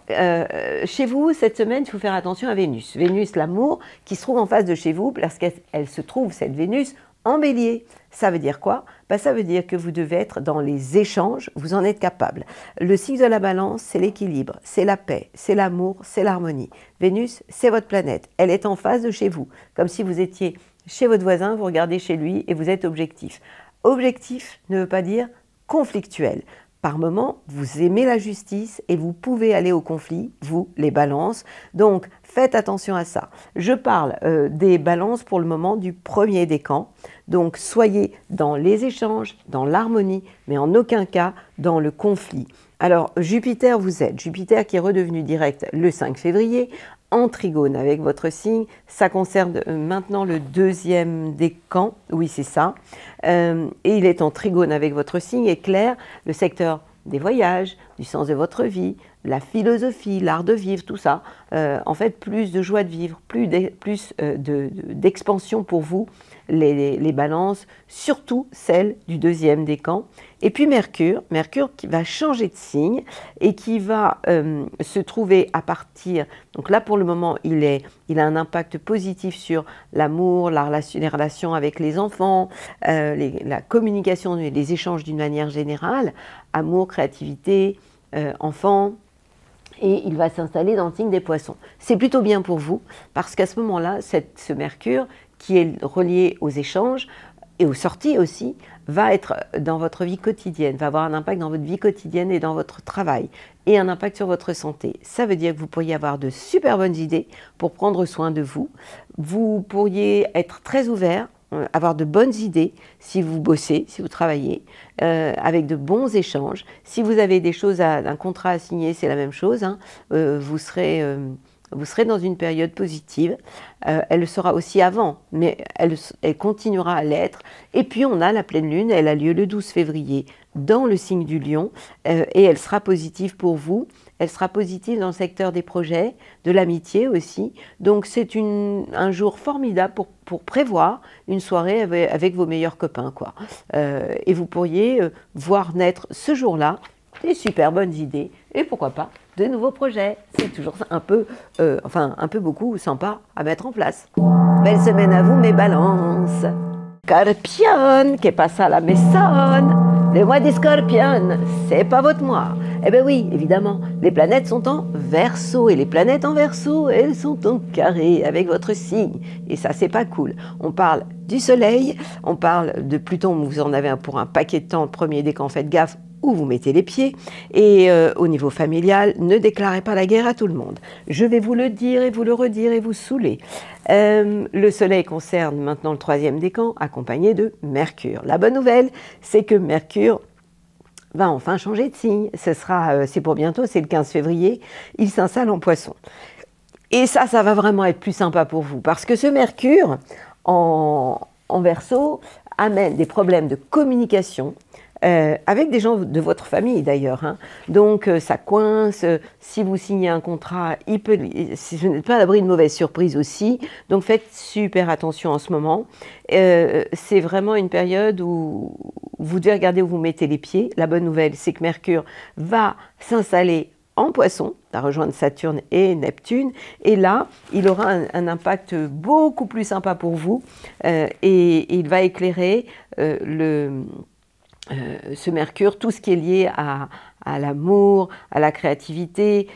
chez vous, cette semaine, il faut faire attention à Vénus. Vénus, l'amour, qui se trouve en face de chez vous, parce qu'elle se trouve, cette Vénus, en bélier. Ça veut dire quoi? Ça veut dire que vous devez être dans les échanges, vous en êtes capable. Le signe de la balance, c'est l'équilibre, c'est la paix, c'est l'amour, c'est l'harmonie. Vénus, c'est votre planète, elle est en face de chez vous. Comme si vous étiez chez votre voisin, vous regardez chez lui et vous êtes objectif. Objectif ne veut pas dire conflictuel. Par moment, vous aimez la justice et vous pouvez aller au conflit, vous, les balances. Donc, faites attention à ça. Je parle des balances pour le moment du premier décan. Donc, soyez dans les échanges, dans l'harmonie, mais en aucun cas dans le conflit. Alors, Jupiter, vous êtes. Jupiter qui est redevenu direct le 5 février, en trigone avec votre signe. Ça concerne maintenant le deuxième décan, oui c'est ça, et il est en trigone avec votre signe, éclaire le secteur des voyages, du sens de votre vie, la philosophie, l'art de vivre, tout ça. En fait, plus de joie de vivre, plus d'expansion pour vous, les balances, surtout celle du deuxième décan. Et puis Mercure qui va changer de signe et qui va se trouver à partir, donc là pour le moment il a un impact positif sur l'amour, les relations avec les enfants, la communication, les échanges d'une manière générale, amour, créativité, enfants. Et il va s'installer dans le signe des Poissons. C'est plutôt bien pour vous, parce qu'à ce moment-là, ce Mercure, qui est relié aux échanges et aux sorties aussi, va être dans votre vie quotidienne, va avoir un impact dans votre vie quotidienne et dans votre travail, et un impact sur votre santé. Ça veut dire que vous pourriez avoir de super bonnes idées pour prendre soin de vous. Vous pourriez être très ouvert, avoir de bonnes idées si vous bossez, si vous travaillez, avec de bons échanges. Si vous avez des choses, un contrat à signer, c'est la même chose. Hein. Vous serez dans une période positive. Elle le sera aussi avant, mais elle continuera à l'être. Et puis on a la pleine lune, elle a lieu le 12 février dans le signe du Lion, et elle sera positive pour vous. Elle sera positive dans le secteur des projets, de l'amitié aussi. Donc c'est un jour formidable pour prévoir une soirée avec vos meilleurs copains, quoi. Et vous pourriez voir naître ce jour-là des super bonnes idées et pourquoi pas de nouveaux projets. C'est toujours un peu beaucoup sympa à mettre en place. Belle semaine à vous mes balances. Scorpion, que passa la maison? Le mois des scorpions, c'est pas votre mois. Eh bien oui, évidemment, les planètes sont en Verseau, et les planètes en Verseau, elles sont en carré avec votre signe, et ça c'est pas cool. On parle du Soleil, on parle de Pluton, vous en avez pour un paquet de temps, premier décan, faites gaffe où vous mettez les pieds, et au niveau familial, ne déclarez pas la guerre à tout le monde. Je vais vous le dire et vous le redire et vous saouler. Le Soleil concerne maintenant le troisième décan, accompagné de Mercure. La bonne nouvelle, c'est que Mercure va enfin changer de signe. C'est pour bientôt, c'est le 15 février, il s'installe en Poisson. Et ça va vraiment être plus sympa pour vous, parce que ce Mercure en Verseau amène des problèmes de communication, avec des gens de votre famille d'ailleurs, hein. Donc ça coince, si vous signez un contrat, si vous n'êtes pas à l'abri de mauvaises surprises aussi, donc faites super attention en ce moment. C'est vraiment une période où vous devez regarder où vous mettez les pieds. La bonne nouvelle, c'est que Mercure va s'installer en Poisson, va rejoindre Saturne et Neptune, et là, il aura un impact beaucoup plus sympa pour vous, et il va éclairer ce Mercure, tout ce qui est lié à l'amour, à la créativité,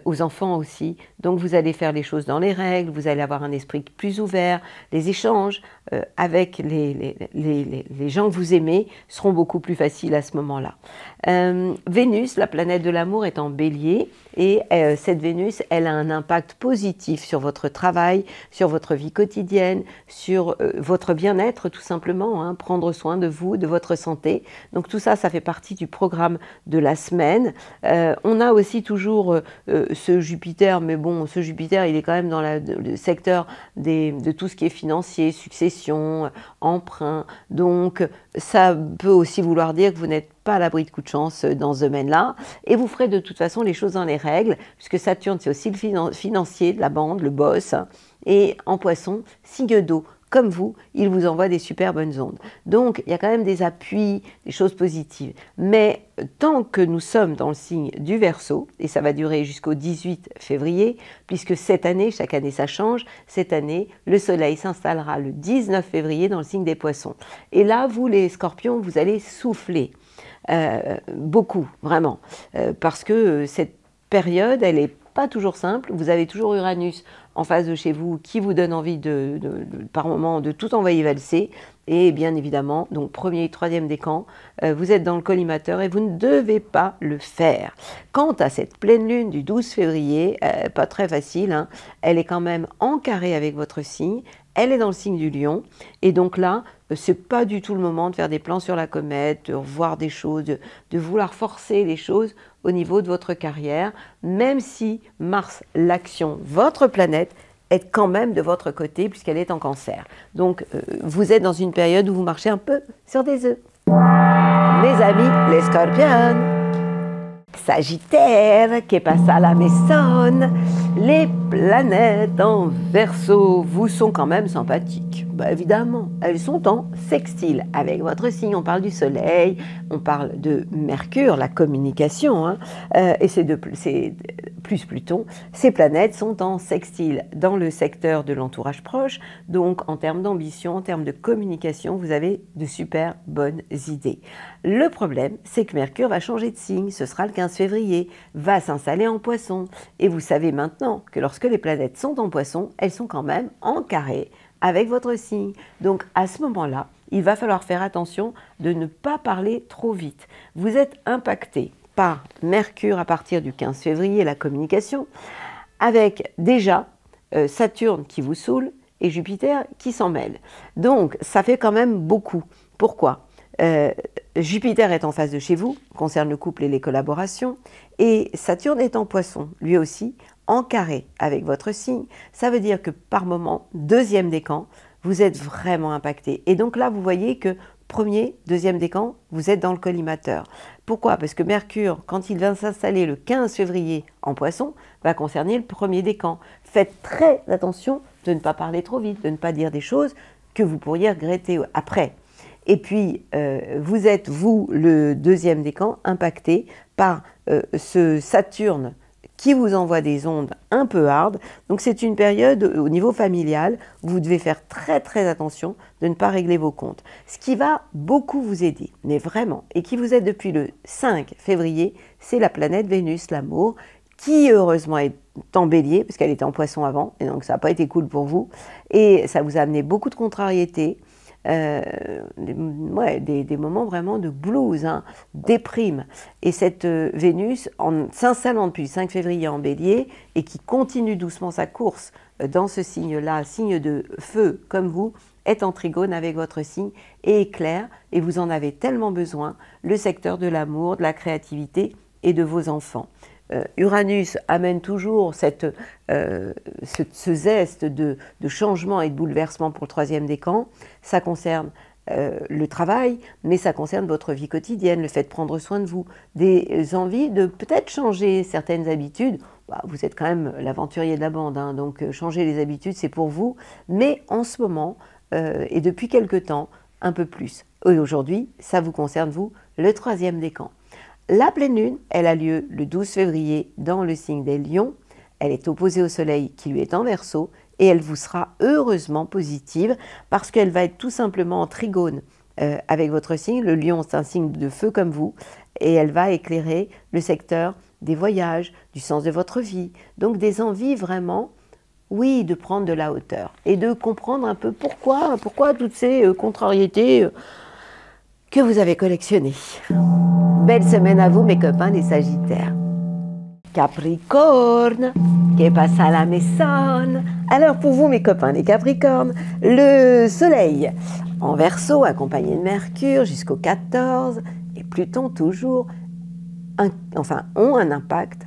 aux enfants aussi. Donc vous allez faire les choses dans les règles, vous allez avoir un esprit plus ouvert, les échanges avec les gens que vous aimez seront beaucoup plus faciles à ce moment-là. Vénus, la planète de l'amour, est en Bélier, et cette Vénus, elle a un impact positif sur votre travail, sur votre vie quotidienne, sur votre bien-être tout simplement, hein, prendre soin de vous, de votre santé. Donc tout ça, ça fait partie du programme de la semaine. On a aussi toujours ce Jupiter, mais bon, ce Jupiter, il est quand même dans le secteur de tout ce qui est financier, succession, emprunt. Donc ça peut aussi vouloir dire que vous n'êtes pas à l'abri de coups de chance dans ce domaine-là, et vous ferez de toute façon les choses dans les règles, puisque Saturne, c'est aussi le financier de la bande, le boss, et en Poisson, signe d'eau. Comme vous, il vous envoie des super bonnes ondes. Donc, il y a quand même des appuis, des choses positives. Mais tant que nous sommes dans le signe du Verseau, et ça va durer jusqu'au 18 février, puisque cette année, chaque année ça change, cette année, le Soleil s'installera le 19 février dans le signe des Poissons. Et là, vous les Scorpions, vous allez souffler. Beaucoup, vraiment. Parce que cette période, elle n'est pas toujours simple. Vous avez toujours Uranus en face de chez vous qui vous donne envie par moment de tout envoyer valser. Et bien évidemment, donc premier et troisième décan, vous êtes dans le collimateur et vous ne devez pas le faire. Quant à cette pleine lune du 12 février, pas très facile, hein, elle est quand même en carré avec votre signe. Elle est dans le signe du Lion, et donc là, c'est pas du tout le moment de faire des plans sur la comète, de revoir des choses, de vouloir forcer les choses au niveau de votre carrière, même si Mars, l'action, votre planète, est quand même de votre côté puisqu'elle est en Cancer. Donc, vous êtes dans une période où vous marchez un peu sur des œufs. Mes amis, les Scorpions, Sagittaire, que passa la maison, les planètes en Verseau vous sont quand même sympathiques. Bah évidemment, elles sont en sextile avec votre signe. On parle du Soleil, on parle de Mercure, la communication, hein, et c'est plus Pluton. Ces planètes sont en sextile dans le secteur de l'entourage proche. Donc en termes d'ambition, en termes de communication, vous avez de super bonnes idées. Le problème, c'est que Mercure va changer de signe. Ce sera le 15 février, va s'installer en Poisson. Et vous savez maintenant que lorsque les planètes sont en Poisson, elles sont quand même en carré avec votre signe. Donc à ce moment-là, il va falloir faire attention de ne pas parler trop vite. Vous êtes impacté par Mercure à partir du 15 février, la communication, avec déjà Saturne qui vous saoule et Jupiter qui s'en mêle. Donc ça fait quand même beaucoup. Pourquoi ? Jupiter est en face de chez vous, concerne le couple et les collaborations, et Saturne est en Poisson, lui aussi, en carré avec votre signe. Ça veut dire que par moment, deuxième décan, vous êtes vraiment impacté. Et donc là, vous voyez que premier, deuxième décan, vous êtes dans le collimateur. Pourquoi ? Parce que Mercure, quand il va s'installer le 15 février en Poisson, va concerner le premier décan. Faites très attention de ne pas parler trop vite, de ne pas dire des choses que vous pourriez regretter après. Et puis, vous êtes, vous, le deuxième décan, impacté par ce Saturne qui vous envoie des ondes un peu hard. Donc, c'est une période au niveau familial où vous devez faire très, très attention de ne pas régler vos comptes. Ce qui va beaucoup vous aider, mais vraiment, et qui vous aide depuis le 5 février, c'est la planète Vénus, l'amour, qui heureusement est en bélier, parce qu'elle était en poisson avant, et donc ça n'a pas été cool pour vous, et ça vous a amené beaucoup de contrariétés, des moments vraiment de blues, hein, déprime. Et cette Vénus, en s'installant depuis le 5 février en bélier, et qui continue doucement sa course dans ce signe-là, signe de feu comme vous, est en trigone avec votre signe et éclaire, et vous en avez tellement besoin, le secteur de l'amour, de la créativité et de vos enfants. Uranus amène toujours ce zeste de changement et de bouleversement pour le 3e décan. Ça concerne le travail, mais ça concerne votre vie quotidienne, le fait de prendre soin de vous, des envies de peut-être changer certaines habitudes. Vous êtes quand même l'aventurier de la bande, hein, donc changer les habitudes, c'est pour vous. Mais en ce moment, et depuis quelque temps, un peu plus. Et aujourd'hui, ça vous concerne, vous, le 3e décan. La pleine lune, elle a lieu le 12 février dans le signe des Lions. Elle est opposée au soleil qui lui est en Verseau et elle vous sera heureusement positive parce qu'elle va être tout simplement en trigone avec votre signe. Le Lion, c'est un signe de feu comme vous et elle va éclairer le secteur des voyages, du sens de votre vie. Donc des envies vraiment, oui, de prendre de la hauteur et de comprendre un peu pourquoi toutes ces contrariétés que vous avez collectionnées. Belle semaine à vous, mes copains les Sagittaires. Capricorne, que pasa la maison. Alors pour vous, mes copains les Capricornes, le Soleil en Verseau, accompagné de Mercure jusqu'au 14, et Pluton toujours, ont un impact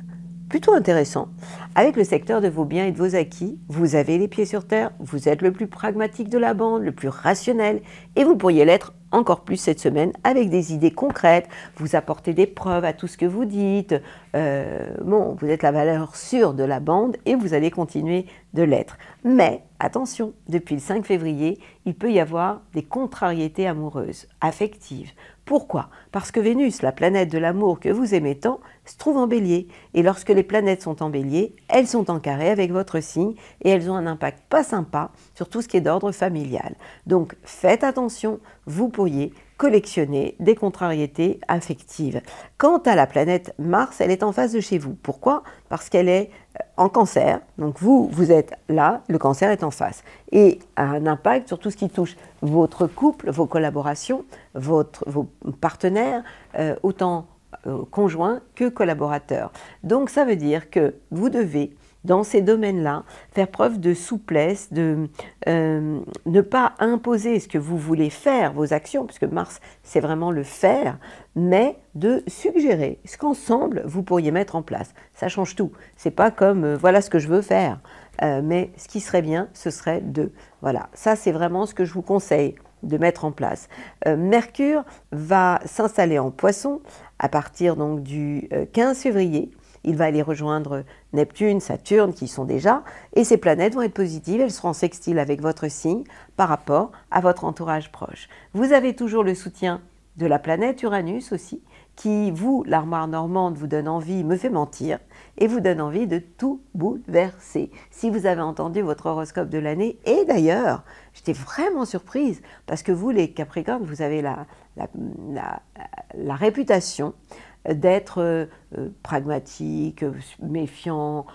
plutôt intéressant. Avec le secteur de vos biens et de vos acquis, vous avez les pieds sur terre, vous êtes le plus pragmatique de la bande, le plus rationnel, et vous pourriez l'être encore plus cette semaine avec des idées concrètes, vous apportez des preuves à tout ce que vous dites. Vous êtes la valeur sûre de la bande et vous allez continuer de l'être. Mais attention, depuis le 5 février, il peut y avoir des contrariétés amoureuses, affectives. Pourquoi? Parce que Vénus, la planète de l'amour que vous aimez tant, se trouve en bélier. Et lorsque les planètes sont en bélier, elles sont en carré avec votre signe et elles ont un impact pas sympa sur tout ce qui est d'ordre familial. Donc faites attention, vous pourriez collectionner des contrariétés affectives. Quant à la planète Mars, elle est en face de chez vous. Pourquoi? Parce qu'elle est en Cancer. Donc vous êtes là, le Cancer est en face. Et a un impact sur tout ce qui touche votre couple, vos collaborations, vos partenaires, autant conjoints que collaborateurs. Donc ça veut dire que vous devez, dans ces domaines-là, faire preuve de souplesse, de ne pas imposer ce que vous voulez faire, vos actions, puisque Mars, c'est vraiment le faire, mais de suggérer ce qu'ensemble, vous pourriez mettre en place. Ça change tout. C'est pas comme voilà ce que je veux faire, mais ce qui serait bien, ce serait de... Voilà, ça c'est vraiment ce que je vous conseille de mettre en place. Mercure va s'installer en Poisson à partir donc du 15 février. Il va aller rejoindre Neptune, Saturne qui y sont déjà, et ces planètes vont être positives, elles seront en sextile avec votre signe par rapport à votre entourage proche. Vous avez toujours le soutien de la planète Uranus aussi, qui, vous, l'armoire normande, vous donne envie, me fait mentir, et vous donne envie de tout bouleverser. Si vous avez entendu votre horoscope de l'année, et d'ailleurs, j'étais vraiment surprise, parce que vous, les Capricornes, vous avez la réputation d'être pragmatique, méfiant,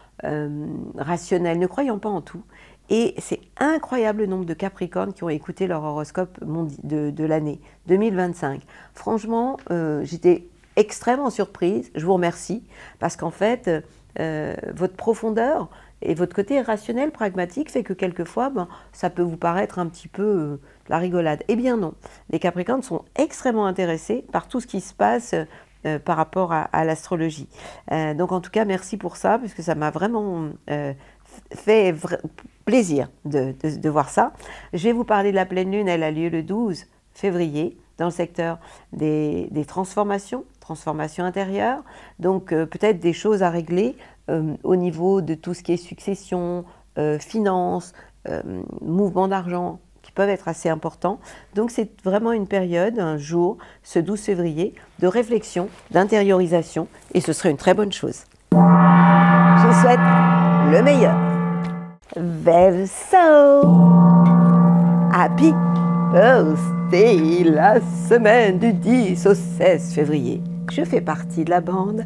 rationnel, ne croyant pas en tout. Et c'est incroyable le nombre de Capricornes qui ont écouté leur horoscope de l'année 2025. Franchement, j'étais extrêmement surprise. Je vous remercie parce qu'en fait, votre profondeur et votre côté rationnel, pragmatique fait que quelquefois, ça peut vous paraître un petit peu la rigolade. Eh bien non, les Capricornes sont extrêmement intéressés par tout ce qui se passe par rapport à l'astrologie. Donc en tout cas, merci pour ça, puisque ça m'a vraiment fait plaisir de voir ça. Je vais vous parler de la pleine lune, elle a lieu le 12 février dans le secteur des transformations intérieures, donc peut-être des choses à régler au niveau de tout ce qui est succession, finances, mouvement d'argent, qui peuvent être assez importants. Donc c'est vraiment une période, un jour, ce 12 février, de réflexion, d'intériorisation, et ce serait une très bonne chose. Je vous souhaite le meilleur. Verseau, happy birthday, la semaine du 10 au 16 février. Je fais partie de la bande.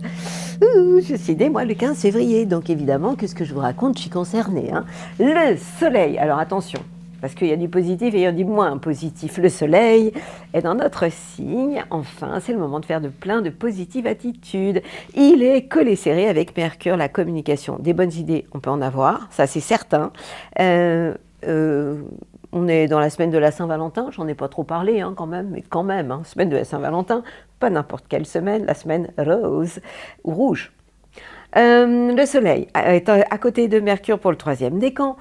Je suis née, moi, le 15 février. Donc, évidemment, que ce que je vous raconte, je suis concernée. Hein. Le soleil, alors attention, parce qu'il y a du positif et il y a du moins positif. Le soleil est dans notre signe. Enfin, c'est le moment de faire plein de positives attitudes. Il est collé serré avec Mercure, la communication. Des bonnes idées, on peut en avoir, ça c'est certain. On est dans la semaine de la Saint-Valentin, j'en ai pas trop parlé hein, quand même, mais quand même, hein, semaine de la Saint-Valentin, pas n'importe quelle semaine, la semaine rose ou rouge. Le soleil est à côté de Mercure pour le 3e décan.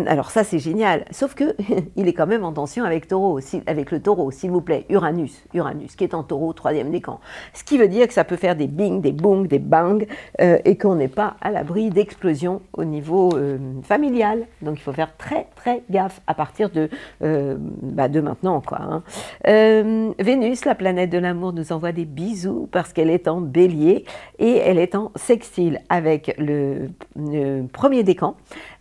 Alors ça c'est génial, sauf que il est quand même en tension avec le taureau, s'il vous plaît, Uranus qui est en taureau 3e décan. Ce qui veut dire que ça peut faire des bing, des bongs, des bangs et qu'on n'est pas à l'abri d'explosions au niveau familial. Donc il faut faire très très gaffe à partir de maintenant quoi. Hein. Vénus, la planète de l'amour, nous envoie des bisous parce qu'elle est en bélier et elle est en sextile avec le 1er décan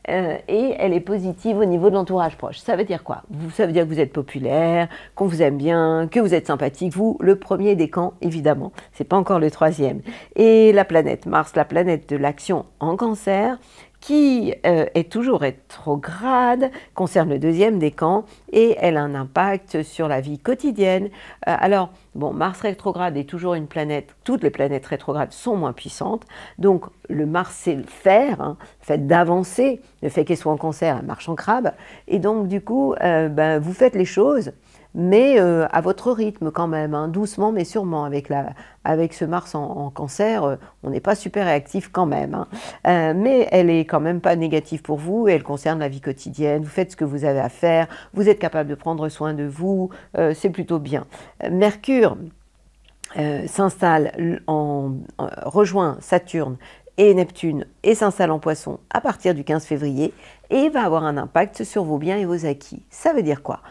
et elle est positive au niveau de l'entourage proche. Ça veut dire quoi? Ça veut dire que vous êtes populaire, qu'on vous aime bien, que vous êtes sympathique. Vous, le 1er décan, évidemment, c'est pas encore le 3e. Et la planète Mars, la planète de l'action en Cancer, qui est toujours rétrograde, concerne le 2e décan et elle a un impact sur la vie quotidienne. Alors, bon, Mars rétrograde est toujours une planète, toutes les planètes rétrogrades sont moins puissantes, donc le Mars c'est le faire, hein, le fait d'avancer, le fait qu'elle soit en Cancer, elle marche en crabe, et donc du coup, vous faites les choses, mais à votre rythme quand même, hein, doucement mais sûrement. Avec ce Mars en Cancer, on n'est pas super réactif quand même. Hein. Mais elle est quand même pas négative pour vous, et elle concerne la vie quotidienne. Vous faites ce que vous avez à faire, vous êtes capable de prendre soin de vous, c'est plutôt bien. Mercure rejoint Saturne et Neptune et s'installe en Poisson à partir du 15 février et va avoir un impact sur vos biens et vos acquis. Ça veut dire quoi ?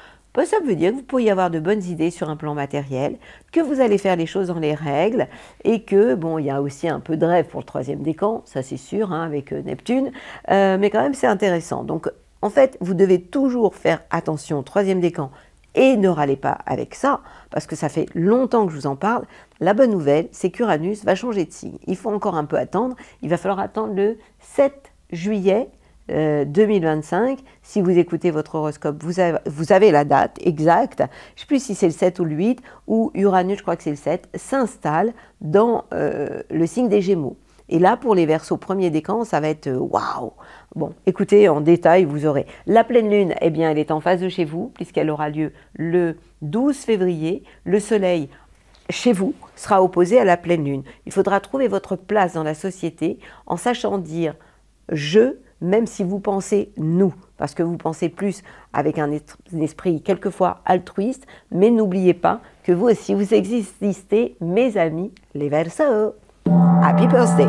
Ça veut dire que vous pourriez avoir de bonnes idées sur un plan matériel, que vous allez faire les choses dans les règles et que, bon, il y a aussi un peu de rêve pour le 3e décan, ça c'est sûr, hein, avec Neptune, mais quand même c'est intéressant. Donc, en fait, vous devez toujours faire attention au 3e décan et ne râlez pas avec ça, parce que ça fait longtemps que je vous en parle. La bonne nouvelle, c'est qu'Uranus va changer de signe. Il faut encore un peu attendre, il va falloir attendre le 7 juillet 2025, si vous écoutez votre horoscope, vous avez la date exacte, je ne sais plus si c'est le 7 ou le 8, où Uranus, je crois que c'est le 7, s'installe dans le signe des Gémeaux. Et là, pour les Verseaux 1er décan, ça va être waouh. Bon, écoutez, en détail, vous aurez la pleine lune, eh bien, elle est en face de chez vous, puisqu'elle aura lieu le 12 février. Le soleil, chez vous, sera opposé à la pleine lune. Il faudra trouver votre place dans la société en sachant dire « je », même si vous pensez « nous », parce que vous pensez plus avec un esprit quelquefois altruiste, mais n'oubliez pas que vous aussi, vous existez, mes amis, les Verseaux. Happy birthday!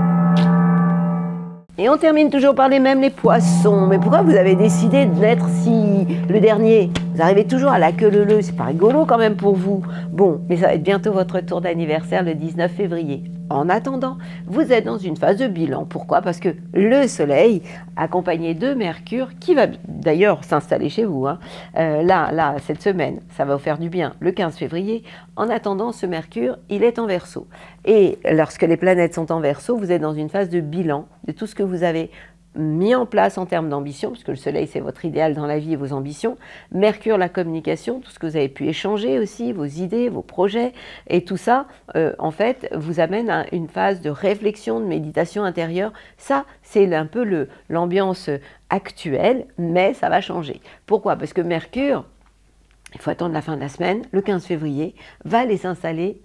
Et on termine toujours par les mêmes, les poissons. Mais pourquoi vous avez décidé de naître si le dernier? Vous arrivez toujours à la queue leu-leu, c'est pas rigolo quand même pour vous. Bon, mais ça va être bientôt votre tour d'anniversaire le 19 février. En attendant, vous êtes dans une phase de bilan. Pourquoi? Parce que le Soleil, accompagné de Mercure, qui va d'ailleurs s'installer chez vous, hein, là, cette semaine, ça va vous faire du bien, le 15 février. En attendant, ce Mercure, il est en Verseau. Et lorsque les planètes sont en Verseau, vous êtes dans une phase de bilan de tout ce que vous avez mis en place en termes d'ambition, puisque le soleil c'est votre idéal dans la vie et vos ambitions, Mercure la communication, tout ce que vous avez pu échanger aussi, vos idées, vos projets, et tout ça en fait vous amène à une phase de réflexion, de méditation intérieure. Ça c'est un peu l'ambiance actuelle, mais ça va changer. Pourquoi? Parce que Mercure, il faut attendre la fin de la semaine, le 15 février, va aller s'installer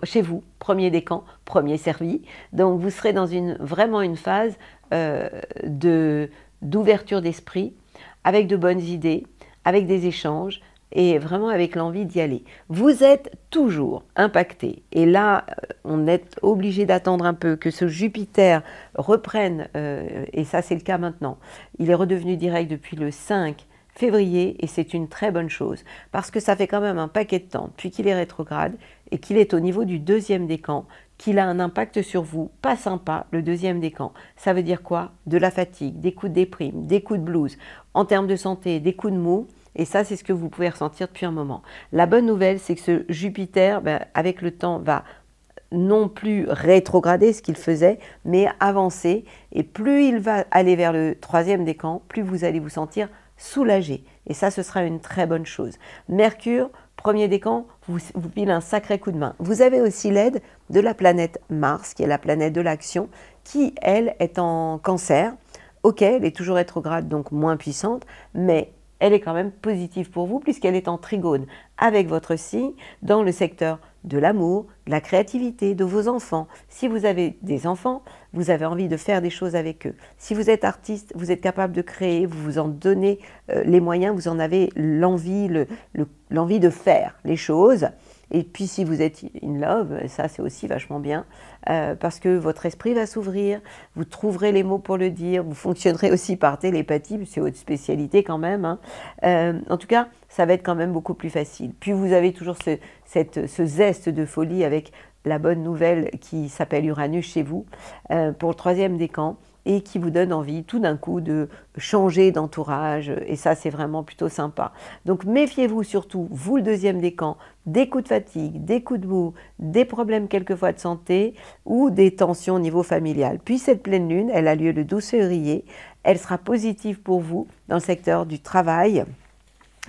chez vous, 1er décan, 1er servi. Donc vous serez dans vraiment une phase d'ouverture d'esprit, avec de bonnes idées, avec des échanges et vraiment avec l'envie d'y aller. Vous êtes toujours impacté et là on est obligé d'attendre un peu que ce Jupiter reprenne, et ça c'est le cas maintenant. Il est redevenu direct depuis le 5 février et c'est une très bonne chose parce que ça fait quand même un paquet de temps depuis qu'il est rétrograde et qu'il est au niveau du 2e décan, qu'il a un impact sur vous, pas sympa, le 2e décan. Ça veut dire quoi? De la fatigue, des coups de déprime, des coups de blues, en termes de santé, des coups de mou, et ça c'est ce que vous pouvez ressentir depuis un moment. La bonne nouvelle, c'est que ce Jupiter, avec le temps, va non plus rétrograder ce qu'il faisait, mais avancer. Et plus il va aller vers le troisième décan, plus vous allez vous sentir soulagé. Et ça, ce sera une très bonne chose. Mercure, premier décan, vous pile un sacré coup de main. Vous avez aussi l'aide de la planète Mars, qui est la planète de l'action, qui, elle, est en Cancer. Ok, elle est toujours rétrograde, donc moins puissante, mais elle est quand même positive pour vous puisqu'elle est en trigone avec votre signe dans le secteur de l'amour, de la créativité, de vos enfants. Si vous avez des enfants, vous avez envie de faire des choses avec eux. Si vous êtes artiste, vous êtes capable de créer, vous vous en donnez les moyens, vous en avez l'envie de faire les choses. Et puis si vous êtes in love, ça c'est aussi vachement bien, parce que votre esprit va s'ouvrir, vous trouverez les mots pour le dire, vous fonctionnerez aussi par télépathie, c'est votre spécialité quand même. Hein. En tout cas, ça va être quand même beaucoup plus facile. Puis vous avez toujours ce zeste de folie avec la bonne nouvelle qui s'appelle Uranus chez vous, pour le troisième décan, et qui vous donne envie tout d'un coup de changer d'entourage, et ça c'est vraiment plutôt sympa. Donc méfiez-vous surtout, vous le deuxième décan, des coups de fatigue, des coups de mou, des problèmes quelquefois de santé ou des tensions au niveau familial. Puis cette pleine lune, elle a lieu le 12 février, elle sera positive pour vous dans le secteur du travail,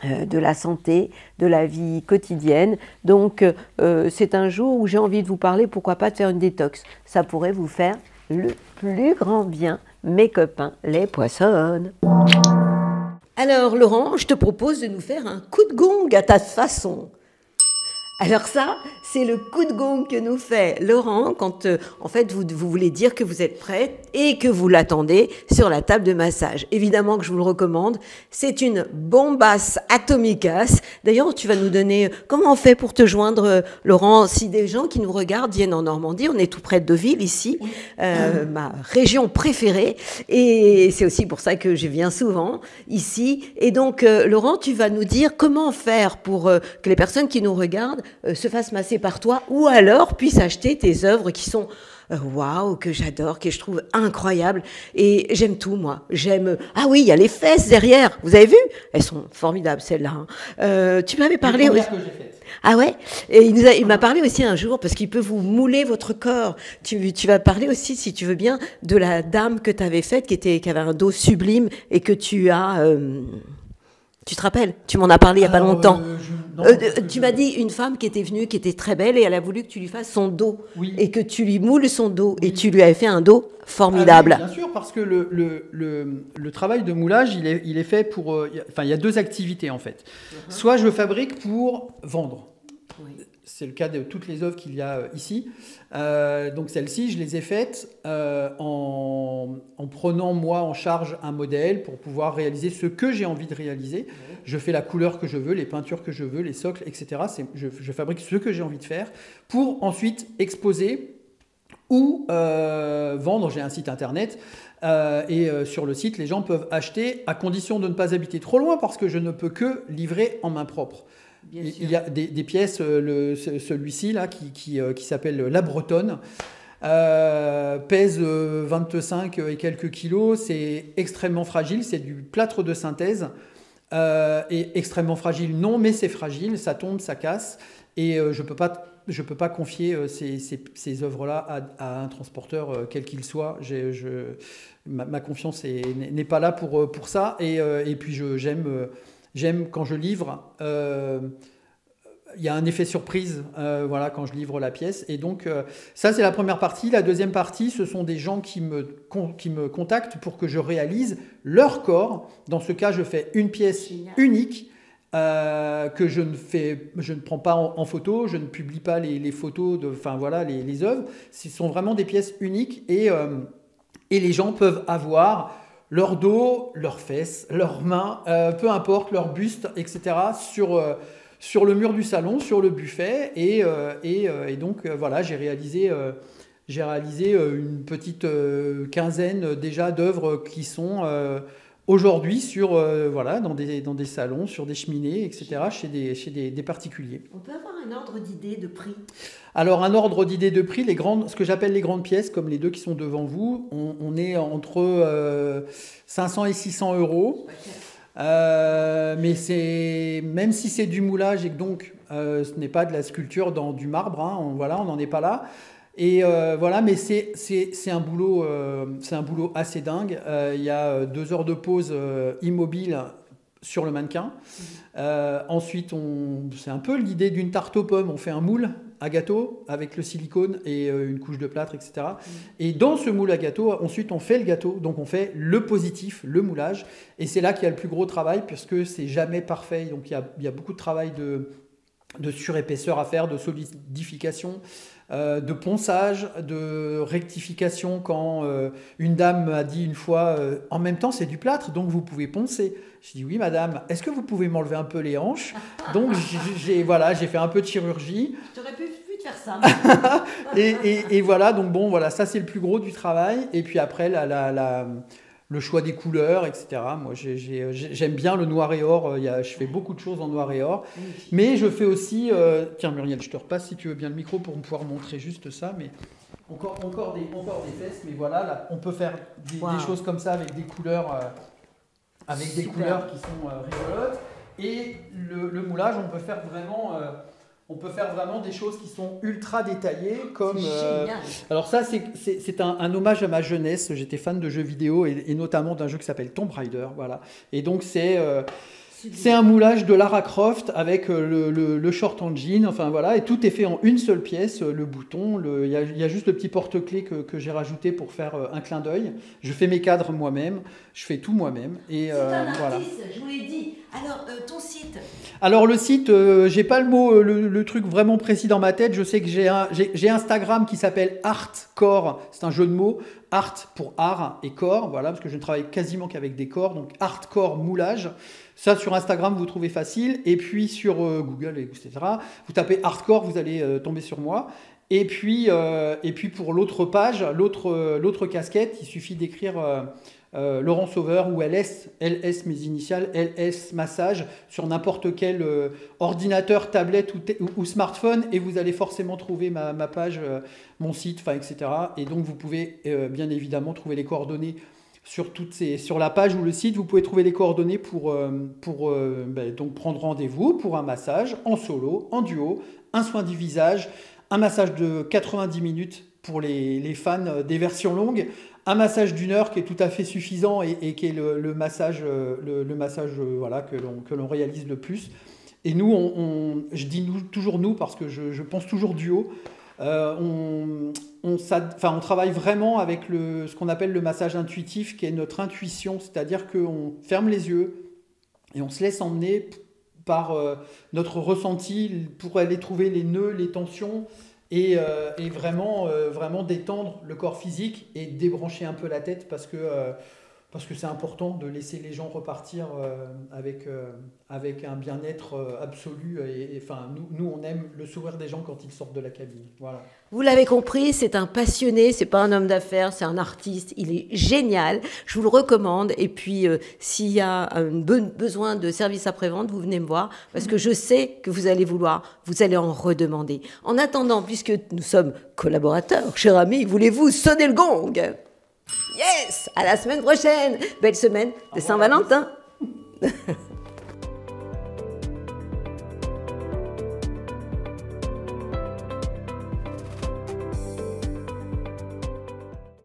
de la santé, de la vie quotidienne. Donc c'est un jour où j'ai envie de vous parler, pourquoi pas de faire une détox. Ça pourrait vous faire le plus grand bien, mes copains, les poissons. Alors Laurent, je te propose de nous faire un coup de gong à ta façon. Alors ça, c'est le coup de gong que nous fait Laurent quand en fait vous voulez dire que vous êtes prête et que vous l'attendez sur la table de massage. Évidemment que je vous le recommande, c'est une bombasse atomicasse. D'ailleurs, tu vas nous donner comment on fait pour te joindre, Laurent, si des gens qui nous regardent viennent en Normandie, on est tout près de Deauville ici, ma région préférée, et c'est aussi pour ça que je viens souvent ici. Et donc, Laurent, tu vas nous dire comment faire pour que les personnes qui nous regardent se fassent masser par toi ou alors puissent acheter tes œuvres qui sont waouh, que j'adore, que je trouve incroyables. Et j'aime tout, moi. J'aime... Ah oui, il y a les fesses derrière. Vous avez vu? Elles sont formidables, celles-là. Hein. Tu m'avais parlé... Que j'ai faites. Ah ouais? Et il m'a parlé aussi un jour, parce qu'il peut vous mouler votre corps. Tu vas parler aussi, si tu veux bien, de la dame que tu avais faite, qui avait un dos sublime et que tu as... Tu te rappelles? Tu m'en as parlé il n'y a pas longtemps. Tu m'as dit une femme qui était venue, qui était très belle, et elle a voulu que tu lui fasses son dos. Oui. Et que tu lui moules son dos. Oui. Et tu lui avais fait un dos formidable. Oui, bien sûr, parce que le travail de moulage, il est fait pour... Enfin, il y a deux activités, en fait. Soit je fabrique pour vendre. Oui. C'est le cas de toutes les œuvres qu'il y a ici. Donc celles-ci, je les ai faites en prenant moi en charge un modèle pour pouvoir réaliser ce que j'ai envie de réaliser. Oui. Je fais la couleur que je veux, les peintures que je veux, les socles, etc. Je fabrique ce que j'ai envie de faire pour ensuite exposer ou vendre. J'ai un site internet. Sur le site, les gens peuvent acheter à condition de ne pas habiter trop loin parce que je ne peux que livrer en main propre. Il y a des pièces, celui-ci là qui s'appelle La Bretonne, pèse 25 et quelques kilos, c'est extrêmement fragile, c'est du plâtre de synthèse, et extrêmement fragile non, mais c'est fragile, ça tombe, ça casse, et je peux pas confier ces œuvres-là à un transporteur quel qu'il soit. Ma confiance n'est pas là pour ça, et puis j'aime quand je livre, il y a un effet surprise voilà, quand je livre la pièce. Et donc, ça, c'est la première partie. La deuxième partie, ce sont des gens qui me contactent pour que je réalise leur corps. Dans ce cas, je fais une pièce unique que je ne prends pas en photo, je ne publie pas les photos, les œuvres. Ce sont vraiment des pièces uniques et les gens peuvent avoir leur dos, leurs fesses, leurs mains, peu importe, leur buste, etc., sur le mur du salon, sur le buffet. Et donc, voilà, j'ai réalisé une petite quinzaine déjà d'œuvres qui sont aujourd'hui dans des salons, sur des cheminées, etc., chez des particuliers. On peut avoir un ordre d'idée de prix? Alors, un ordre d'idée de prix, ce que j'appelle les grandes pièces, comme les deux qui sont devant vous, on est entre 500 et 600 euros. Okay. Mais même si c'est du moulage et que donc Ce n'est pas de la sculpture dans du marbre, hein, voilà, on n'en est pas là. Et voilà, mais c'est un boulot assez dingue. Il y a 2 heures de pause immobile sur le mannequin. Ensuite, c'est un peu l'idée d'une tarte aux pommes. On fait un moule à gâteau avec le silicone et une couche de plâtre, etc. Et dans ce moule à gâteau, ensuite, on fait le gâteau. Donc, on fait le positif, le moulage. Et c'est là qu'il y a le plus gros travail, puisque c'est jamais parfait. Donc, il y a beaucoup de travail de surépaisseur à faire, de solidification, de ponçage, de rectification. Quand une dame m'a dit une fois, en même temps c'est du plâtre, donc vous pouvez poncer. Je dis oui madame, est-ce que vous pouvez m'enlever un peu les hanches? Donc j'ai fait un peu de chirurgie. J'aurais pu te faire ça. et voilà, donc bon, voilà, ça c'est le plus gros du travail. Et puis après, le choix des couleurs, etc. Moi, j'aime bien le noir et or. Je fais beaucoup de choses en noir et or. Mais je fais aussi... Tiens, Muriel, je te repasse si tu veux bien le micro pour pouvoir montrer juste ça. Mais encore des fesses. Mais voilà, là, on peut faire des choses comme ça avec des couleurs, couleurs qui sont rigolotes. Et le moulage, on peut faire vraiment des choses qui sont ultra détaillées, comme... alors ça, c'est un hommage à ma jeunesse. J'étais fan de jeux vidéo et notamment d'un jeu qui s'appelle Tomb Raider. Voilà. Et donc, c'est un moulage de Lara Croft avec le short engine. Enfin, voilà. Et tout est fait en une seule pièce. Le bouton, il y a juste le petit porte-clés que j'ai rajouté pour faire un clin d'œil. Je fais mes cadres moi-même. Je fais tout moi-même. C'est un artiste, je vous l'ai dit. Alors, ton site? Alors le site, j'ai pas le mot, le truc vraiment précis dans ma tête. Je sais que j'ai Instagram qui s'appelle Artcore. C'est un jeu de mots. Art pour art et corps, voilà, parce que je ne travaille quasiment qu'avec des corps. Donc Artcore moulage. Ça sur Instagram vous trouvez facile. Et puis sur Google, etc. Vous tapez Artcore, vous allez tomber sur moi. Et puis pour l'autre page, l'autre casquette, il suffit d'écrire Laurent Sauveur ou LS mes initiales, LS massage sur n'importe quel ordinateur, tablette ou smartphone et vous allez forcément trouver ma page, mon site, etc. Et donc vous pouvez bien évidemment trouver les coordonnées sur la page ou le site. Vous pouvez trouver les coordonnées pour donc prendre rendez-vous pour un massage en solo, en duo, un soin du visage, un massage de 90 minutes pour les fans des versions longues, un massage d'1 heure qui est tout à fait suffisant et qui est le massage, voilà, que l'on réalise le plus. Et nous, je dis toujours nous parce que je pense toujours duo. On travaille vraiment avec ce qu'on appelle le massage intuitif, qui est notre intuition, c'est-à-dire qu'on ferme les yeux et on se laisse emmener par notre ressenti pour aller trouver les nœuds, les tensions et vraiment détendre le corps physique et débrancher un peu la tête parce que c'est important de laisser les gens repartir avec un bien-être absolu. Nous, on aime le sourire des gens quand ils sortent de la cabine. Voilà. Vous l'avez compris, c'est un passionné, c'est pas un homme d'affaires, c'est un artiste. Il est génial. Je vous le recommande. Et puis, s'il y a un besoin de service après-vente, vous venez me voir parce que je sais que vous allez en redemander. En attendant, puisque nous sommes collaborateurs, cher ami, voulez-vous sonner le gong? Yes! À la semaine prochaine! Belle semaine de Saint-Valentin!